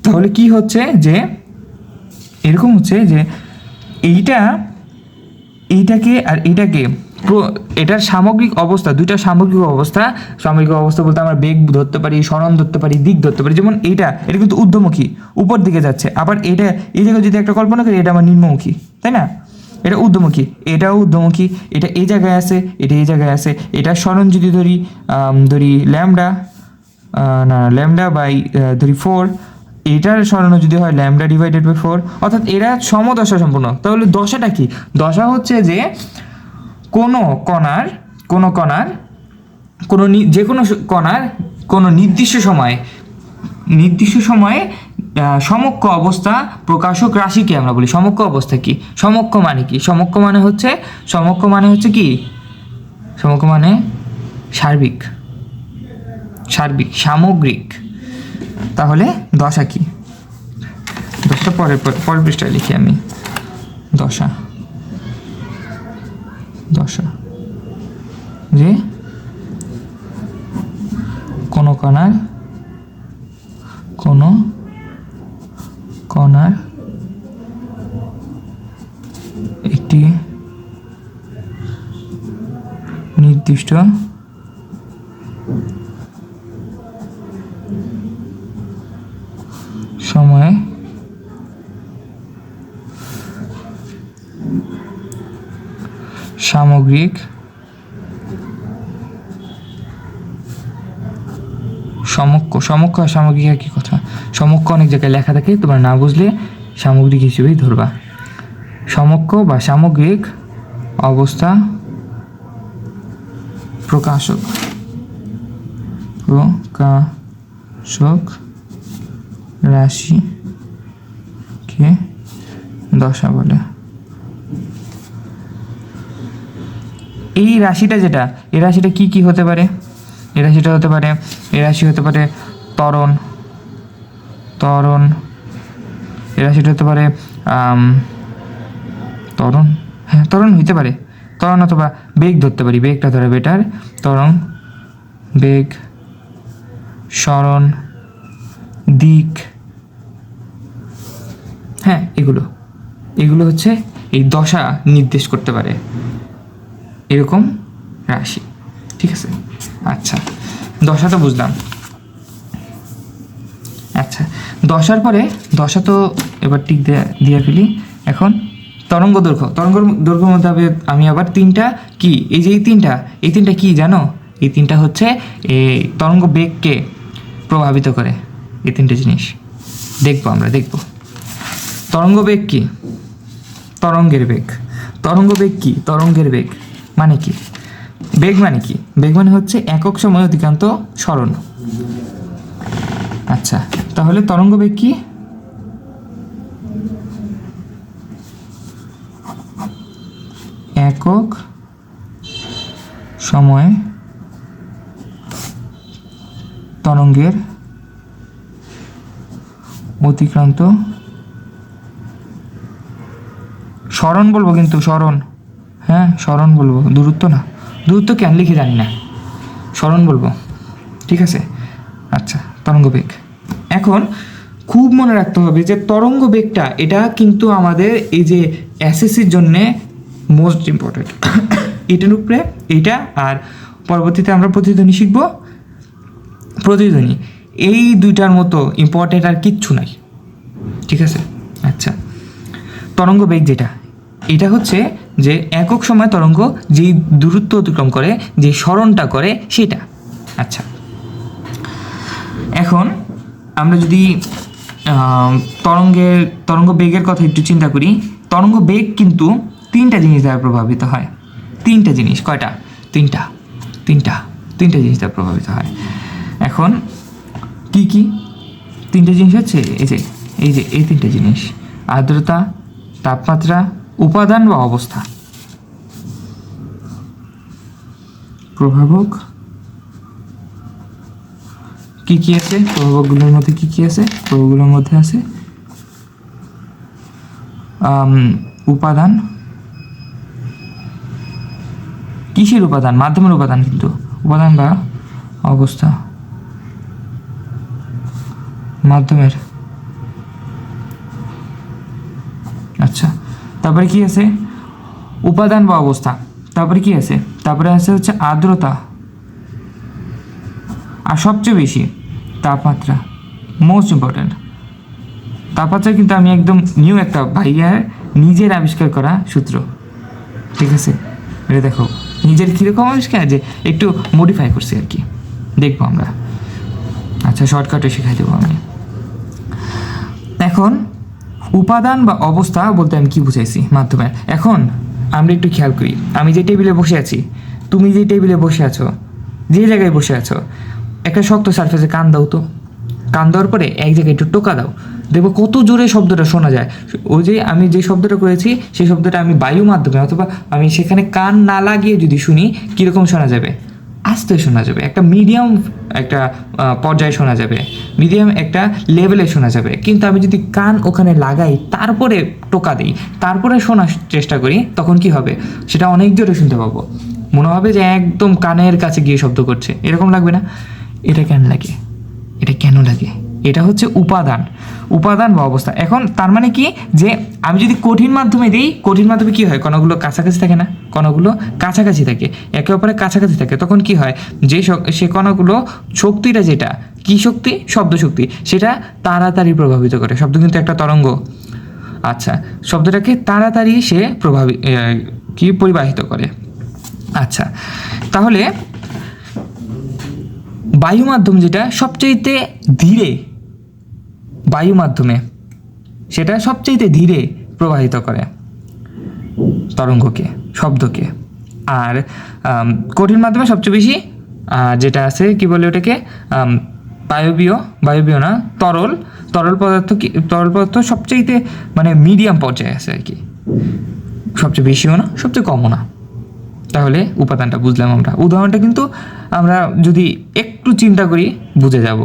তাহলে কি হচ্ছে যে এরকম হচ্ছে যে এইটাকে আর এইটাকে এটার সামগ্রিক অবস্থা, দুইটা সামগ্রিক অবস্থা বলতে আমরা বেগ ধরতে পারি, সরণ ধরতে পারি, দিক ধরতে পারি। যেমন এটা কিন্তু ঊর্ধ্বমুখী, উপর দিকে যাচ্ছে, আবার এটা এই জায়গায় যদি একটা কল্পনা করি, এটা আমার নিম্নমুখী, তাই না? এটা ঊর্ধ্বমুখী, এটাও ঊর্ধ্বমুখী, এটা এই জায়গায় আছে, এটা এই জায়গায় আছে। এটার সরণ যদি ধরি ল্যামডা বাই ধরি 4, এটার সরণ যদি হয় ল্যামডা ডিভাইডেড বাই 4, অর্থাৎ এরা সমদশা সম্পূর্ণ। তাহলে দশাটা কি? দশা হচ্ছে যে কোনো কণার যে কোনো কণার কোনো নির্দিষ্ট সময়ে সমক্ষ অবস্থা প্রকাশক রাশিকে আমরা বলি সমক্ষ অবস্থা। কি সমক্ষ মানে? কি সমক্ষ মানে হচ্ছে কি সমক্ষ মানে সামগ্রিক। তাহলে দশা কি? দশটা পরের পৃষ্ঠায় লিখি আমি। দশা যে কোনো কণার একটি নির্দিষ্ট সময়ে সামগ্রিক সমক্ষ আর সামগ্রিক একই কথা। সমক্ষ অনেক জায়গায় লেখা থাকে, তোমরা না বুঝলে সামগ্রিক হিসেবেই ধরবা। সমক্ষ বা সামগ্রিক অবস্থা প্রকাশক রাশিকে দশা বলে। এই রাশিটা এই রাশিটা কি হতে পারে? এই রাশি হতে পারে ত্বরণ। এই রাশিটা হতে পারে ত্বরণ, হ্যাঁ ত্বরণ হইতে পারে। ত্বরণ অথবা বেগ ধরতে পারি, বেগটা ধরে বেটার। ত্বরণ, বেগ, সরণ, দিক, হ্যাঁ এগুলো হচ্ছে এই দশা নির্দেশ করতে পারে এরকম রাশি। ঠিক আছে, আচ্ছা দশা তো বুঝলাম। আচ্ছা, দশার পরে দশা তো এবার টিক দিয়ে ফেলি। এখন তরঙ্গ দৈর্ঘ্যের মধ্যে আমি আবার তিনটা কি, এই যে এই তিনটা কি জানো? এই তিনটা হচ্ছে এই তরঙ্গ বেগকে প্রভাবিত করে। এই তিনটে জিনিস আমরা দেখব। তরঙ্গ বেগ কি? তরঙ্গের বেগ। তরঙ্গ বেগ কি? তরঙ্গের বেগ মানে কি? বেগ মানে কি? বেগ মানে হচ্ছে একক সময় অতিক্রান্ত সরণ। আচ্ছা, তাহলে তরঙ্গ বেগ কি? একক সময় তরঙ্গের অতিক্রান্ত সরণ বলবো, কিন্তু সরণ, হ্যাঁ সরণ বলবো, দূরত্ব না, দূরত্ব কেন লিখে জানি না, সরণ বলবো, ঠিক আছে। আচ্ছা, তরঙ্গ বেগ। এখন খুব মনে রাখতে হবে যে তরঙ্গ বেগটা এটা কিন্তু আমাদের এই যে এসএসসির জন্যে মোস্ট ইম্পর্টেন্ট। এটার উপরে এইটা, আর পরবর্তীতে আমরা প্রতিধ্বনি শিখব। প্রতিধ্বনি, এই দুইটার মতো ইম্পর্টেন্ট আর কিচ্ছু নাই, ঠিক আছে। আচ্ছা, তরঙ্গ বেগ যেটা, এটা হচ্ছে যে একক সময় তরঙ্গ যেই দূরত্ব অতিক্রম করে, যে সরণটা করে সেটা। আচ্ছা, এখন আমরা যদি তরঙ্গ বেগের কথা একটু চিন্তা করি, তরঙ্গ বেগ কিন্তু তিনটা জিনিস দ্বারা প্রভাবিত হয়। তিনটা জিনিস, কয়টা? তিনটা জিনিস দ্বারা প্রভাবিত হয়। এখন কি কি তিনটা জিনিস হচ্ছে? এই তিনটা জিনিস: আর্দ্রতা, তাপমাত্রা, উপাদান বা অবস্থা। প্রভাবক কি কি আছে? প্রভাবকগুলোর মধ্যে কি কি আছে? প্রভাবকগুলোর মধ্যে আছে উপাদান। কিসের উপাদান? মাধ্যমের উপাদান, কিন্তু উপাদান বা অবস্থা মাধ্যমের। আচ্ছা, তারপরে কি আছে? উপাদান বা অবস্থা। তারপরে কি আছে? তারপরে আছে হচ্ছে আর্দ্রতা, আর সবচেয়ে বেশি তাপমাত্রা, মোস্ট ইম্পর্ট্যান্ট। তাপমাত্রা কিন্তু আমি একদম নিউ একটা ভাইয়ার নিজের আবিষ্কার করা সূত্র, ঠিক আছে। এটা দেখো, নিজের কীরকম আবিষ্কার, যে একটু মডিফাই করছি আর কি, দেখবো আমরা। আচ্ছা, শর্টকাটে শেখাই দেবো আমি। এখন উপাদান বা অবস্থা বলতে আমি কি বুঝাইছি মাধ্যমের। এখন আমরা একটু খেয়াল করি, আমি যে টেবিলে বসে আছি, তুমি যে টেবিলে বসে আছো, যে জায়গায় বসে আছো, একটা শক্ত সারফেসে কান দাও তো, কান দেওয়ার পরে এক জায়গায় একটু টোকা দাও, দেখবো কত জোরে শব্দটা শোনা যায়। ওই যে আমি যে শব্দটা করেছি, সেই শব্দটা আমি বায়ু মাধ্যমে অথবা আমি সেখানে কান না লাগিয়ে যদি শুনি, কীরকম শোনা যাবে? আস্তে শোনা যাবে, একটা মিডিয়াম একটা পর্যায়ে শোনা যাবে, মিডিয়াম একটা লেভেলে শোনা যাবে। কিন্তু আমি যদি কান ওখানে লাগাই, তারপরে টোকা দিই, তারপরে শোনার চেষ্টা করি, তখন কি হবে? সেটা অনেক জোরে শুনতে পাবো, মনে হবে যে একদম কানের কাছে গিয়ে শব্দ করছে, এরকম লাগবে না? এটা কেন লাগে? এটা হচ্ছে উপাদান বা অবস্থা। এখন তার মানে কি, যে আমি যদি কঠিন মাধ্যমে দিই, কঠিন মাধ্যমে কি হয়? কণাগুলো কাছাকাছি থাকে না? কণাগুলো কাছাকাছি থাকে, একে অপরের কাছাকাছি থাকে, তখন কি হয়? যে সে কণাগুলো শক্তিটা, যেটা কি শক্তি? শব্দ শক্তি, সেটা তাড়াতাড়ি প্রভাবিত করে। শব্দ কিন্তু একটা তরঙ্গ। আচ্ছা, শব্দটাকে তাড়াতাড়ি সে পরিবাহিত করে। আচ্ছা, তাহলে বায়ু মাধ্যম যেটা সবচাইতে ধীরে, বায়ু মাধ্যমে সেটা সবচাইতে ধীরে প্রবাহিত করে তরঙ্গকে, শব্দকে। আর কঠিন মাধ্যমে সবচেয়ে বেশি যেটা আছে, কি বলে ওটাকে, বায়বীয় না, তরল পদার্থ সবচাইতে মানে মিডিয়াম পর্যায়ে আছে আর কি, সবচেয়ে বেশিও না, সবচেয়ে কমও না। তাহলে উপাদানটা বুঝলাম আমরা। উদাহরণটা কিন্তু আমরা যদি একটু চিন্তা করি বুঝে যাব,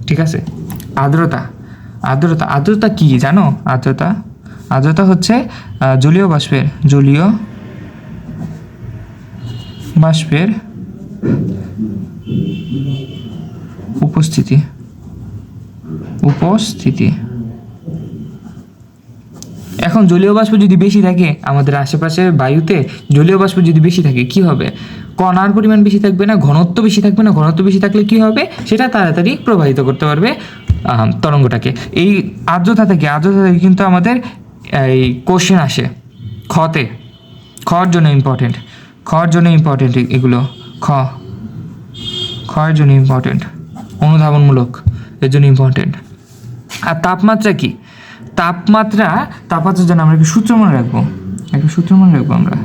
ঠিক আছে। আর্দ্রতা কি জানো? আর্দ্রতা হচ্ছে জলীয় বাষ্পের উপস্থিতি। এখন জলীয় বাষ্প যদি বেশি থাকে আমাদের আশেপাশে বায়ুতে, জলীয় বাষ্প যদি বেশি থাকে কি হবে? কণার পরিমাণ বেশি থাকবে না, ঘনত্ব বেশি থাকবে না। ঘনত্ব বেশি থাকলে কি হবে? সেটা তাড়াতাড়ি প্রবাহিত করতে পারবে তরঙ্গটাকে। এই আর্দ্রতা থেকে কিন্তু আমাদের এই কোশ্চেন আসে খর জন্য ইম্পর্টেন্ট এগুলো। খর জন্য ইম্পর্টেন্ট, অনুধাবনমূলক, এর জন্য ইম্পর্টেন্ট। আর তাপমাত্রা কি? তাপমাত্রার জন্য আমরা একটা সূত্র মনে রাখবো আমরা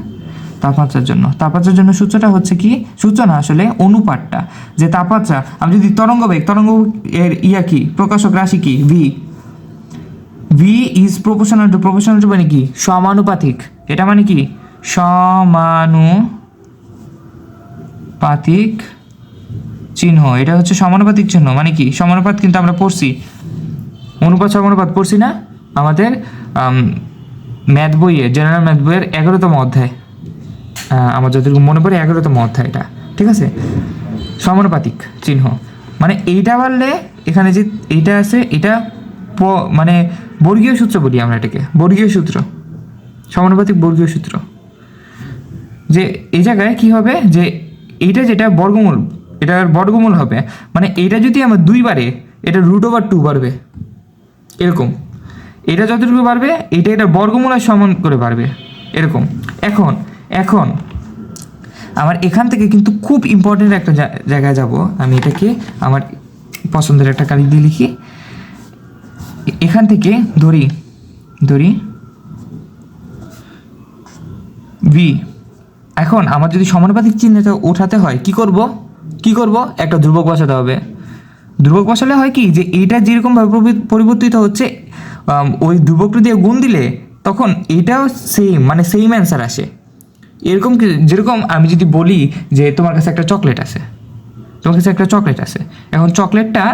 তাপমাত্রার জন্য সূত্রটা হচ্ছে কি, সূত্র না আসলে অনুপাতটা, যে তাপমাত্রা আমি যদি তরঙ্গ এর কি প্রকাশক রাশি কি, ভি ইজ প্রপোর্শনাল টু মানে কি? সমানুপাতিক। এটা মানে কি? সমানুপাতিক চিহ্ন। এটা হচ্ছে সমানুপাতিক চিহ্ন, মানে কি? সমানুপাত কিন্তু আমরা পড়ছি, অনুপাত সমানুপাত পড়ছি না আমাদের ম্যাথ বইয়ে, জেনারেল ম্যাথ বইয়ের 11তম অধ্যায়, আমার যতটুকু মনে পড়ে 11তম অধ্যায় এটা, ঠিক আছে। সমানুপাতিক চিহ্ন মানে এইটা বাড়লে এখানে যে এইটা আছে এটা মানে বর্গীয় সূত্র বলি আমরা এটাকে, বর্গীয় সূত্র, সমানুপাতিক বর্গীয় সূত্র। যে এই জায়গায় কি হবে, যে এইটা যেটা বর্গমূল, এটার বর্গমূল হবে, মানে এটা যদি আমার 2 বাড়ে এটা √2 বাড়বে, এরকম। এটা যতটুকু বাড়বে এটা এটা বর্গমূলের সমান করে বাড়বে, এরকম। এখন এখন আমার এখান থেকে কিন্তু খুব ইম্পর্টেন্ট একটা জায়গায় যাব, আমি এটাকে আমার পছন্দের একটা কালি দিয়ে লিখি। এখান থেকে ধরি ভি। এখন আমার যদি সমানুপাতিক চিহ্নটা ওঠাতে হয় কি করব, একটা ধ্রুবক বসাতে হবে। ধ্রুবক বসালে হয় কি, যে এইটা যেরকমভাবে পরিবর্তিত হচ্ছে ওই ধ্রুবকটা দিয়ে গুণ দিলে তখন এটাও সেম, মানে সেম অ্যান্সার আসে। এরকম যেরকম আমি যদি বলি যে তোমার কাছে একটা চকলেট আছে, এখন চকলেটটা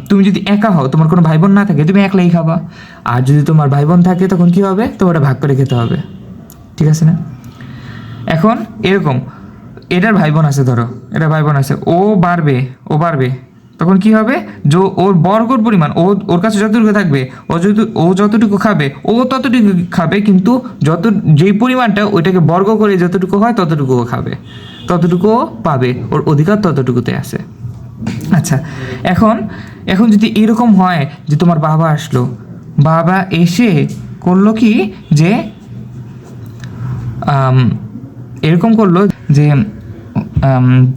তুমি যদি একা হও, তোমার কোনো ভাই বোন না থাকে, তুমি একলাই খাবা। আর যদি তোমার ভাই বোন থাকে তখন কি হবে, তোমার ভাগ করে খেতে হবে, ঠিক আছে না। এখন এরকম এটার ভাই বোন আছে, ধরো এটা ভাই বোন আছে, ও বাড়বে তখন কি হবে, যে ওর বর্গর পরিমাণ ওর কাছে যতটুকু থাকবে, ও যতটুকু খাবে ও ততটুকু খাবে, কিন্তু যেই পরিমাণটা ওইটাকে বর্গ করে যতটুকু হয় ততটুকুও খাবে, ততটুকুও পাবে, ওর অধিকার ততটুকুতে আছে। আচ্ছা, এখন যদি এরকম হয় যে তোমার বাবা এসে করলো কি, যে এরকম করলো যে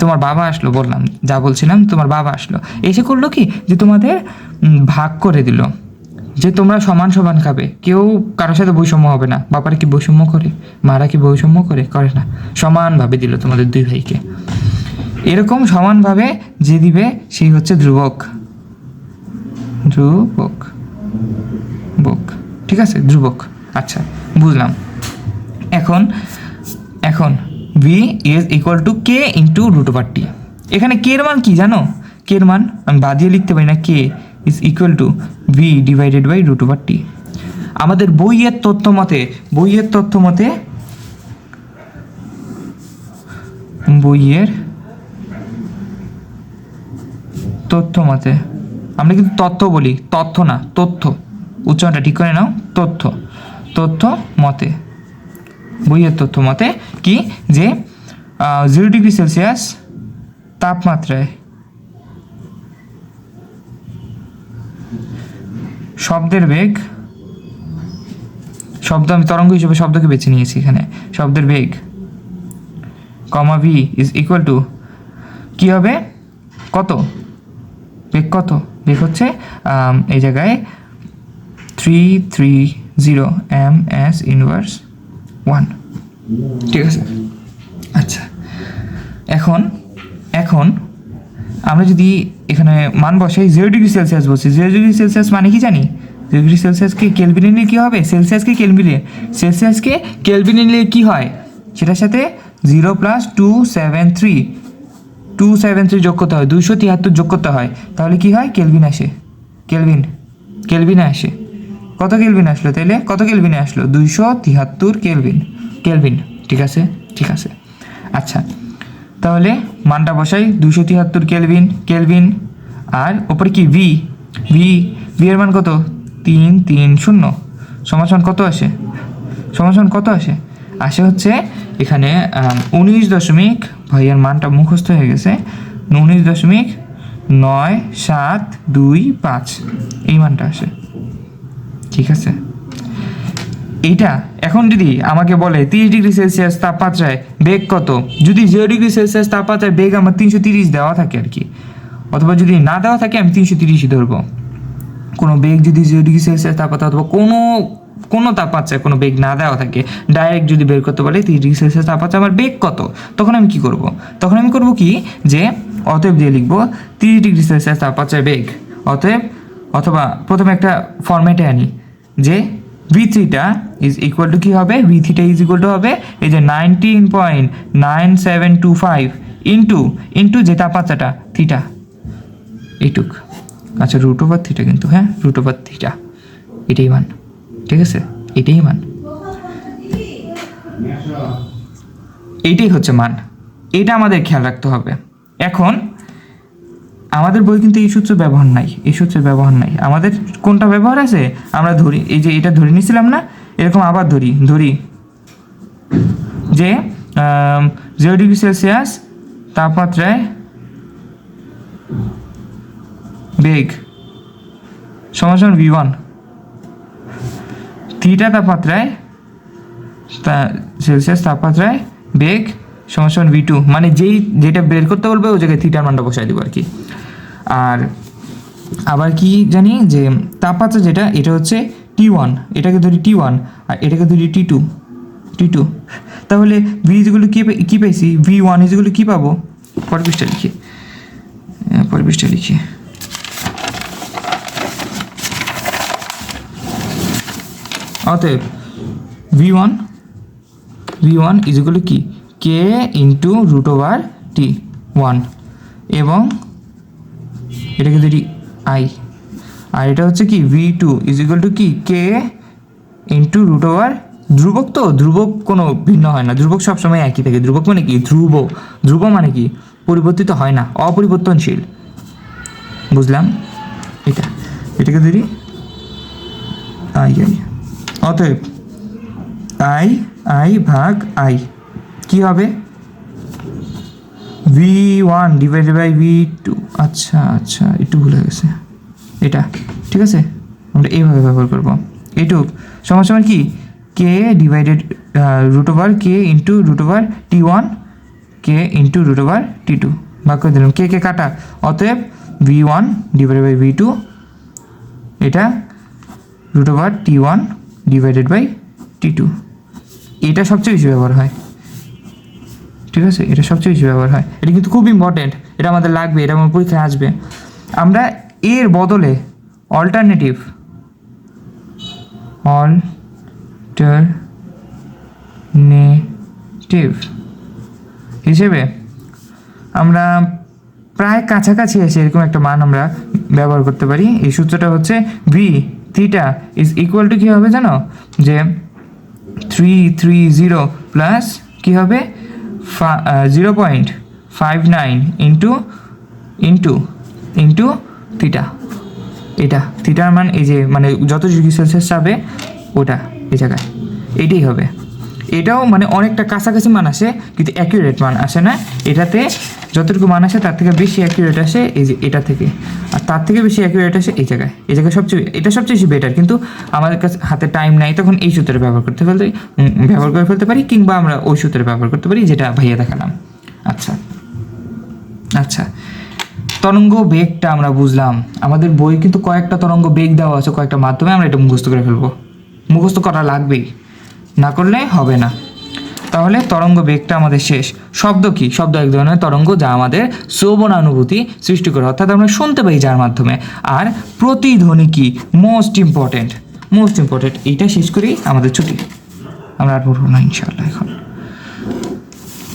তোমার বাবা আসলো, বললাম যা বলছিলাম, তোমার বাবা আসলো, এসে করলো কি, যে তোমাদের ভাগ করে দিল, যে তোমরা সমান সমান খাবে, কেউ কারোর সাথে বৈষম্য হবে না। বাবারা কি বৈষম্য করে, মারা কি বৈষম্য করে না, সমানভাবে দিল তোমাদের 2 ভাইকে। এরকম সমানভাবে যে দিবে সেই হচ্ছে ধ্রুবক, ঠিক আছে, ধ্রুবক। আচ্ছা, বুঝলাম। এখন v is equal to k into √t। এখানে k এর মান কি জানো, k এর মান আমি বাদিয়ে লিখতে পারি না, k is equal to v divided by √t। আমাদের বইয়ের তথ্য মতে আমরা কিন্তু তথ্য বলি, তথ্য না, তথ্য, উচ্চারণটা ঠিক করে নাও, তথ্য মতে, বইয়ের তথ্য মতে কি, যে 0 ডিগ্রি সেলসিয়াস তাপমাত্রায় শব্দের বেগ, আমি তরঙ্গ হিসেবে শব্দকে বেছে নিয়েছি এখানে, শব্দের বেগ কমা ভি ইজ ইকুয়াল টু কী হবে, বেগ হচ্ছে এই জায়গায় 330 ms−1, ঠিক আছে। আচ্ছা, এখন আমরা যদি এখানে মান বসাই 0 ডিগ্রি সেলসিয়াস বলছি, 0 ডিগ্রি সেলসিয়াস মানে কি জানি, 0 ডিগ্রি সেলসিয়াসকে কেলভিনে নিলে কী হবে, সেলসিয়াসকে কেলভিনে নিলে কী হয়, সেটার সাথে 0 + 273 যোগ করতে হয়, 273 যোগ করতে হয়, তাহলে কি হয়, কেলভিনে আসে। কত কেলভিন আসলো, তাইলে কত কেলভিনে আসলো, 273 কেলভিন, ঠিক আছে। আচ্ছা, তাহলে মানটা বসাই, 273 কেলভিন, আর ওপরে কি ভি এর মান কত, 330 সমান কত আসে, আসে হচ্ছে এখানে 19 ভাইয়ার মানটা মুখস্থ হয়ে গেছে, 19.9725 এই মানটা আসে, ঠিক আছে। এইটা এখন যদি আমাকে বলে 30 ডিগ্রি সেলসিয়াস তাপমাত্রায় বেগ কত, যদি 0 ডিগ্রি সেলসিয়াস তাপমাত্রায় বেগ আমার 330 দেওয়া থাকে আর কি, অথবা যদি না দেওয়া থাকে আমি 330ই ধরবো। কোনো বেগ যদি 0 ডিগ্রি সেলসিয়াস তাপমাত্রা অথবা কোনো তাপমাত্রায় কোনো বেগ না দেওয়া থাকে, ডাইরেক্ট যদি বের করতে বলে 30 ডিগ্রি সেলসিয়াস তাপমাত্রা আমার বেগ কত, তখন আমি কি করব, যে অতএব দিয়ে লিখবো 30 ডিগ্রি সেলসিয়াস তাপমাত্রায় বেগ, অথবা প্রথমে একটা ফরম্যাটে আনি, যে v3টা ইজ ইকুয়াল টু কী হবে, v3টা ইজ ইকুয়াল টু হবে এই যে 19.9725 ইন্টু যে তাপমাত্রাটা থিটা, এইটুক আচ্ছা রুট ওভার থিটা কিন্তু, হ্যাঁ রুট ওভার থিটা এটাই মান, ঠিক আছে এটাই মান, এইটাই হচ্ছে মান, এটা আমাদের খেয়াল রাখতে হবে। এখন আমাদের বই কিন্তু এই সূত্র ব্যবহার নাই, এই সূত্রের ব্যবহার নাই, আমাদের কোনটা ব্যবহার আছে, আমরা ধরি এই যে এটা ধরে নিয়েছিলাম না, এরকম আবার ধরি যে 0 ডিগ্রি সেলসিয়াস তাপমাত্রায় বেগ সমান v1, থিটা তাপমাত্রায় সেলসিয়াস তাপমাত্রায় বেগ সমান v2, মানে যেটা বের করতে বলবে ওই জায়গায় থিটার মানটা বসাই দিব আর কি। আর আবার কি জানি যে তাপমাত্রা যেটা এটা হচ্ছে T1, এটাকে ধরি T1 আর এটাকে ধরি T2, তাহলে v ইজগুলো কি পাইছি, v1 ইজগুলো কি পাবো, পরিবেশটা লিখি অতএব v1 ইজগুলো কি k into root over T1 এবং এটাকে ধরি i, আর এটা হচ্ছে কি v2 ইজিক্যাল টু কি k ইন্টু রুট ওভার, ধ্রুবক তো ধ্রুবক কোনো ভিন্ন হয় না, ধ্রুবক সবসময় একই থাকে, ধ্রুবক মানে কি ধ্রুব মানে কি পরিবর্তিত হয় না, অপরিবর্তনশীল, বুঝলাম। এটাকে ধরি i, অতএব i ভাগ i কি হবে v1 ডিভাইডেড বাই v2, আচ্ছা একটু ভুলে গেছে এটা, ঠিক আছে আমরা এইভাবে ব্যবহার করবো, এইটুক সমান কি k divided root over k into root over T1 k into root over T2 ভাগ করে দিলাম, কে কাটা, অতএব v1 ডিভাইডেড বাই v2 এটা root over T1 divided by T2, এটা সবচেয়ে বেশি ব্যবহার হয়, ঠিক আছে এটা সবচেয়ে বেশি ব্যবহার হয়, এটা কিন্তু খুব ইম্পর্টেন্ট, এটা আমাদের লাগবে, এটা আমার পরীক্ষায় আসবে। আমরা এর বদলে অল্টারনেটিভ হিসেবে আমরা প্রায় কাছাকাছি এসে এরকম একটা মান আমরা ব্যবহার করতে পারি। এই সূত্রটা হচ্ছে v theta is equal to কী হবে জানো, যে 330 প্লাস কী হবে 0.59 ইন্টু থিটা, এটা থিটার মান এই যে মানে যত ডিগ্রি সেলসিয়াস যাবে ওটা এই জায়গায় এইটাই হবে, এটাও মানে অনেকটা কাছাকাছি মান আসে কিন্তু অ্যাকিউরেট মান আসে না, এটাতে যতটুকু মান আসে তার থেকে বেশি অ্যাকিউরেট আসে এই যে এটা থেকে, আর তার থেকে বেশি অ্যাকিউরেট আসে এই জায়গায় সবচেয়ে বেশি বেটার, কিন্তু আমাদের কাছে হাতে টাইম নাই তখন এই সূত্রে ব্যবহার করে ফেলতে পারি, কিংবা আমরা ওই সূত্রে ব্যবহার করতে পারি যেটা ভাইয়া দেখালাম। আচ্ছা তরঙ্গ বেগটা আমরা বুঝলাম, আমাদের বই কিন্তু কয়েকটা তরঙ্গ বেগ দেওয়া আছে কয়েকটা মাধ্যমে, আমরা এটা মুখস্থ করে ফেলবো, মুখস্থ করা লাগবেই, না করলে হবে না। তাহলে তরঙ্গ বেগটা আমাদের শেষ। শব্দ কি, শব্দ এক ধরনের তরঙ্গ যা আমাদের শ্রবণানুভূতি সৃষ্টি করে, অর্থাৎ আমরা শুনতে পাই যার মাধ্যমে। আর প্রতিধ্বনি কি, মোস্ট ইম্পর্টেন্ট, এইটা শেষ করেই আমাদের ছুটি, আমরা আর পড়বো না ইনশাআল্লাহ এখন।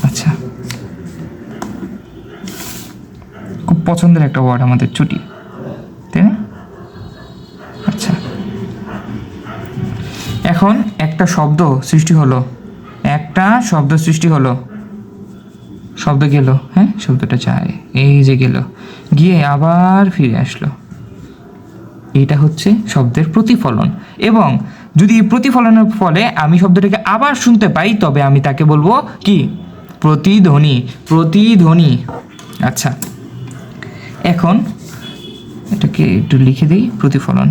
আচ্ছা খুব পছন্দের একটা ওয়ার্ড আমাদের ছুটি, তাই না? আচ্ছা এখন একটা শব্দ সৃষ্টি হলো, শব্দ গেল, হ্যাঁ শব্দটা যায়, এই যে গেল, গিয়ে আবার ফিরে আসলো, এটা হচ্ছে শব্দের প্রতিফলন। এবং যদি প্রতিফলনের ফলে আমি শব্দটাকে আবার শুনতে পাই তবে আমি তাকে বলবো কি, প্রতিধ্বনি। আচ্ছা এখন এটাকে একটু লিখে দিই, প্রতিফলন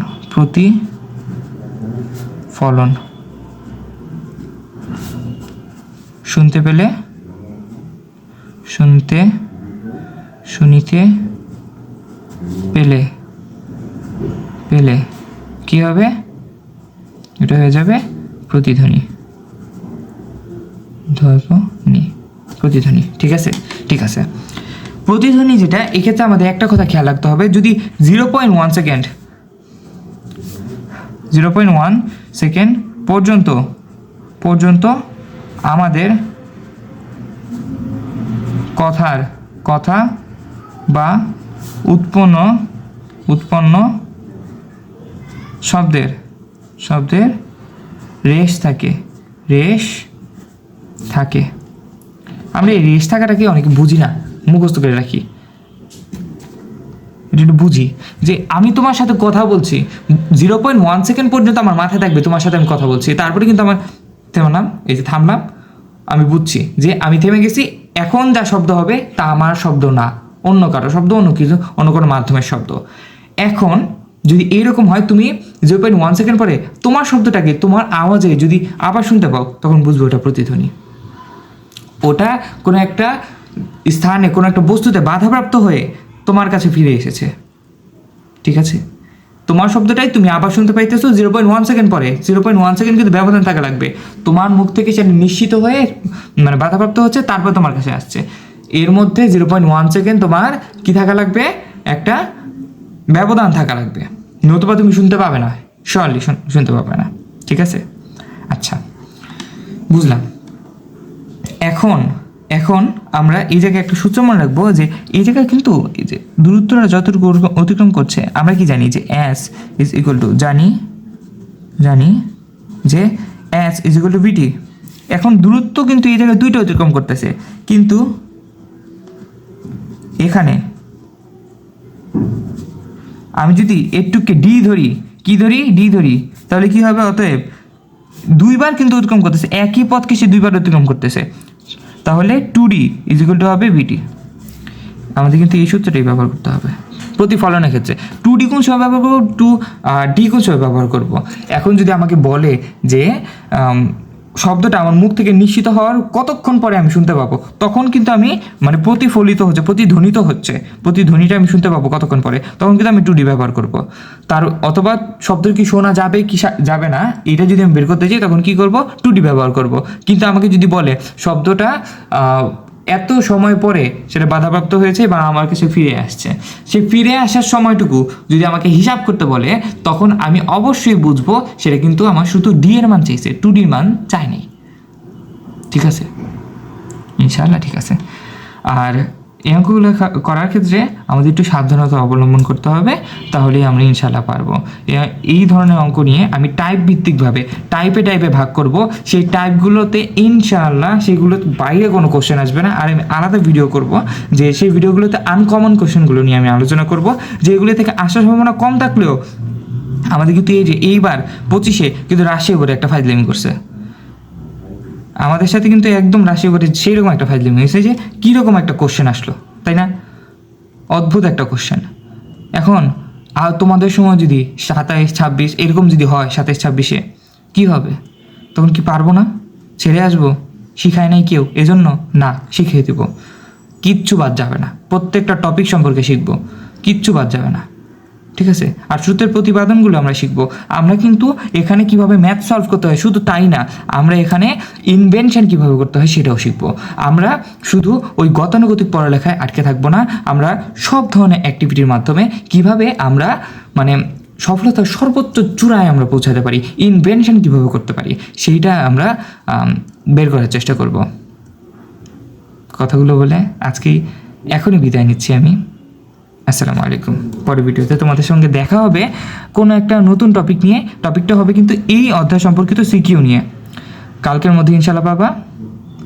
শুনতে পেলে, শুনিতে পেলে কি হবে, এটা হয়ে যাবে প্রতিধ্বনি, ঠিক আছে। প্রতিধ্বনি যেটা, এক্ষেত্রে আমাদের একটা কথা খেয়াল রাখতে হবে, যদি 0.1 সেকেন্ড পর্যন্ত আমাদের কথা বা উৎপন্ন উৎপন্ন শব্দের রেশ থাকে। আমরা এই রেশ থাকাটাকে অনেকে বুঝি না, মুখস্থ করে রাখি। এটা একটু বুঝি যে আমি তোমার সাথে কথা বলছি, 0.1 সেকেন্ড পর্যন্ত আমার মাথায় থাকবে তোমার সাথে আমি কথা বলছি, তারপরে কিন্তু আমার থামলাম, এই যে থামলাম, আমি বুঝছি যে আমি থেমে গেছি। এখন যা শব্দ হবে তা আমার শব্দ না, অন্য কারো শব্দ, অন্য কিছু, অন্য কোনো মাধ্যমের শব্দ। এখন যদি এইরকম হয়, তুমি 0.1 সেকেন্ড পরে তোমার শব্দটাকে তোমার আওয়াজে যদি আবার শুনতে পাও, তখন বুঝবে ওটা প্রতিধ্বনি। ওটা কোনো একটা স্থানে, কোনো একটা বস্তুতে বাধাপ্রাপ্ত হয়ে তোমার কাছে ফিরে এসেছে। ঠিক আছে, তোমার শব্দটাই তুমি আবার শুনতে পাইতেছো 0.1 সেকেন্ড পরে। 0.1 সেকেন্ড কিন্তু ব্যবধান থাকা লাগবে, তোমার মুখ থেকে সেটা নিশ্চিত হয়ে মানে বাধাপ্রাপ্ত হচ্ছে, তারপর তোমার কাছে আসছে। এর মধ্যে 0.1 সেকেন্ড তোমার কি থাকা লাগবে, একটা ব্যবধান থাকা লাগবে, নতুবা তুমি শুনতে পাবে না, শিওরলি শুনতে পাবে না। ঠিক আছে, আচ্ছা বুঝলাম। এখন আমরা এই জায়গায় একটা সূত্র মনে রাখবো যে এই জায়গায় কিন্তু এই যে দূরত্বটা যতটুকু অতিক্রম করছে, আমরা কি জানি যে s ইজ ইকুয়াল টু, জানি যে s is equal two vt। এখন দূরত্ব কিন্তু এই জায়গায় দুইটা অতিক্রম করতেছে, কিন্তু এখানে আমি যদি এটুকুকে d ধরি, d ধরি, তাহলে কি হবে, অতএব দুইবার কিন্তু অতিক্রম করতেছে, একই পথকে সে দুইবার অতিক্রম করতেছে, তাহলে 2d ইজ ইকুয়াল টু হবে vt। আমাদের কিন্তু এই সূত্রটাই ব্যবহার করতে হবে প্রতিফলনের ক্ষেত্রে। 2d কোন সময় ব্যবহার করবো, 2d কোন সময় ব্যবহার করবো। এখন যদি আমাকে বলে যে শব্দটা আমার মুখ থেকে নিশ্চিত হওয়ার কতক্ষণ পরে আমি শুনতে পাবো, তখন কিন্তু আমি মানে প্রতিধ্বনিটা আমি শুনতে পাবো কতক্ষণ পরে, তখন কিন্তু আমি 2d ব্যবহার করব। তার অথবা শব্দ কি শোনা যাবে কি যাবে না, এটা যদি আমি বের করতে চাই, তখন কি করব, 2d ব্যবহার করব। কিন্তু আমাকে যদি বলে শব্দটা এত সময় পরে সেটা বাধাপ্রাপ্ত হয়েছে বা আমার কাছে ফিরে আসছে, সে ফিরে আসার সময়টুকু যদি আমাকে হিসাব করতে বলে, তখন আমি অবশ্যই বুঝবো সেটা কিন্তু আমার শুধু d এর মান চাইছে, 2d এর মান চাই নাই। ঠিক আছে, ইনশাআল্লাহ ঠিক আছে। আর এই অঙ্কগুলো করার ক্ষেত্রে আমাদের একটু সাবধানতা অবলম্বন করতে হবে, তাহলেই আমরা ইনশাআল্লাহ পারবো। এই ধরনের অঙ্ক নিয়ে আমি টাইপ ভিত্তিকভাবে টাইপে ভাগ করব, সেই টাইপগুলোতে ইনশাআল্লাহ সেগুলোর বাইরে কোনো কোশ্চেন আসবে না। আর আমি আলাদা ভিডিও করব, যে সেই ভিডিওগুলোতে আনকমন কোশ্চেনগুলো নিয়ে আমি আলোচনা করব, যেগুলো থেকে আসার সম্ভাবনা কম থাকলেও আমাদের কিন্তু এই যে এইবার 25-এ কিন্তু রাজশাহী বোর্ডে একটা ফাইজলামি করছে আমাদের সাথে, কিন্তু একদম রাশিয়া বোর্ডে সেই রকম একটা ফাইজলামি হয়েছে যে কীরকম একটা কোশ্চেন আসলো, তাই না? অদ্ভুত একটা কোশ্চেন। এখন আর তোমাদের সময় যদি 27-26 এরকম যদি হয়, 27-26-এ কী হবে? তখন কি পারবো না? ছেড়ে আসবো? শিখায় নাই কেউ এজন্য? না, শিখিয়ে দেবো, কিচ্ছু বাদ যাবে না, প্রত্যেকটা টপিক সম্পর্কে শিখবো, কিচ্ছু বাদ যাবে না। ঠিক আছে, আর সূত্রের প্রতিপাদনগুলো আমরা শিখবো। আমরা কিন্তু এখানে কিভাবে ম্যাথ সলভ করতে হয় শুধু তাই না, আমরা এখানে ইনভেনশন কিভাবে করতে হয় সেটাও শিখবো। আমরা শুধু ওই গতানুগতিক পড়ালেখায় আটকে থাকবো না, আমরা সব ধরনের অ্যাক্টিভিটির মাধ্যমে কিভাবে আমরা মানে সফলতার সর্বোচ্চ চূড়ায় আমরা পৌঁছাতে পারি, ইনভেনশন কিভাবে করতে পারি, সেইটা আমরা বের করার চেষ্টা করব। কথাগুলো বলে এখনই বিদায় নিচ্ছি আমি। আসসালামু আলাইকুম। পরের ভিডিওতে তোমাদের সঙ্গে দেখা হবে কোনো একটা নতুন টপিক নিয়ে। টপিকটা হবে কিন্তু এই অধ্যায় সম্পর্কিত সিকিউ নিয়ে। কালকের মধ্যে ইনশাআল্লাহ পাবা।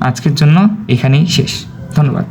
আজকের জন্য এখানেই শেষ। ধন্যবাদ।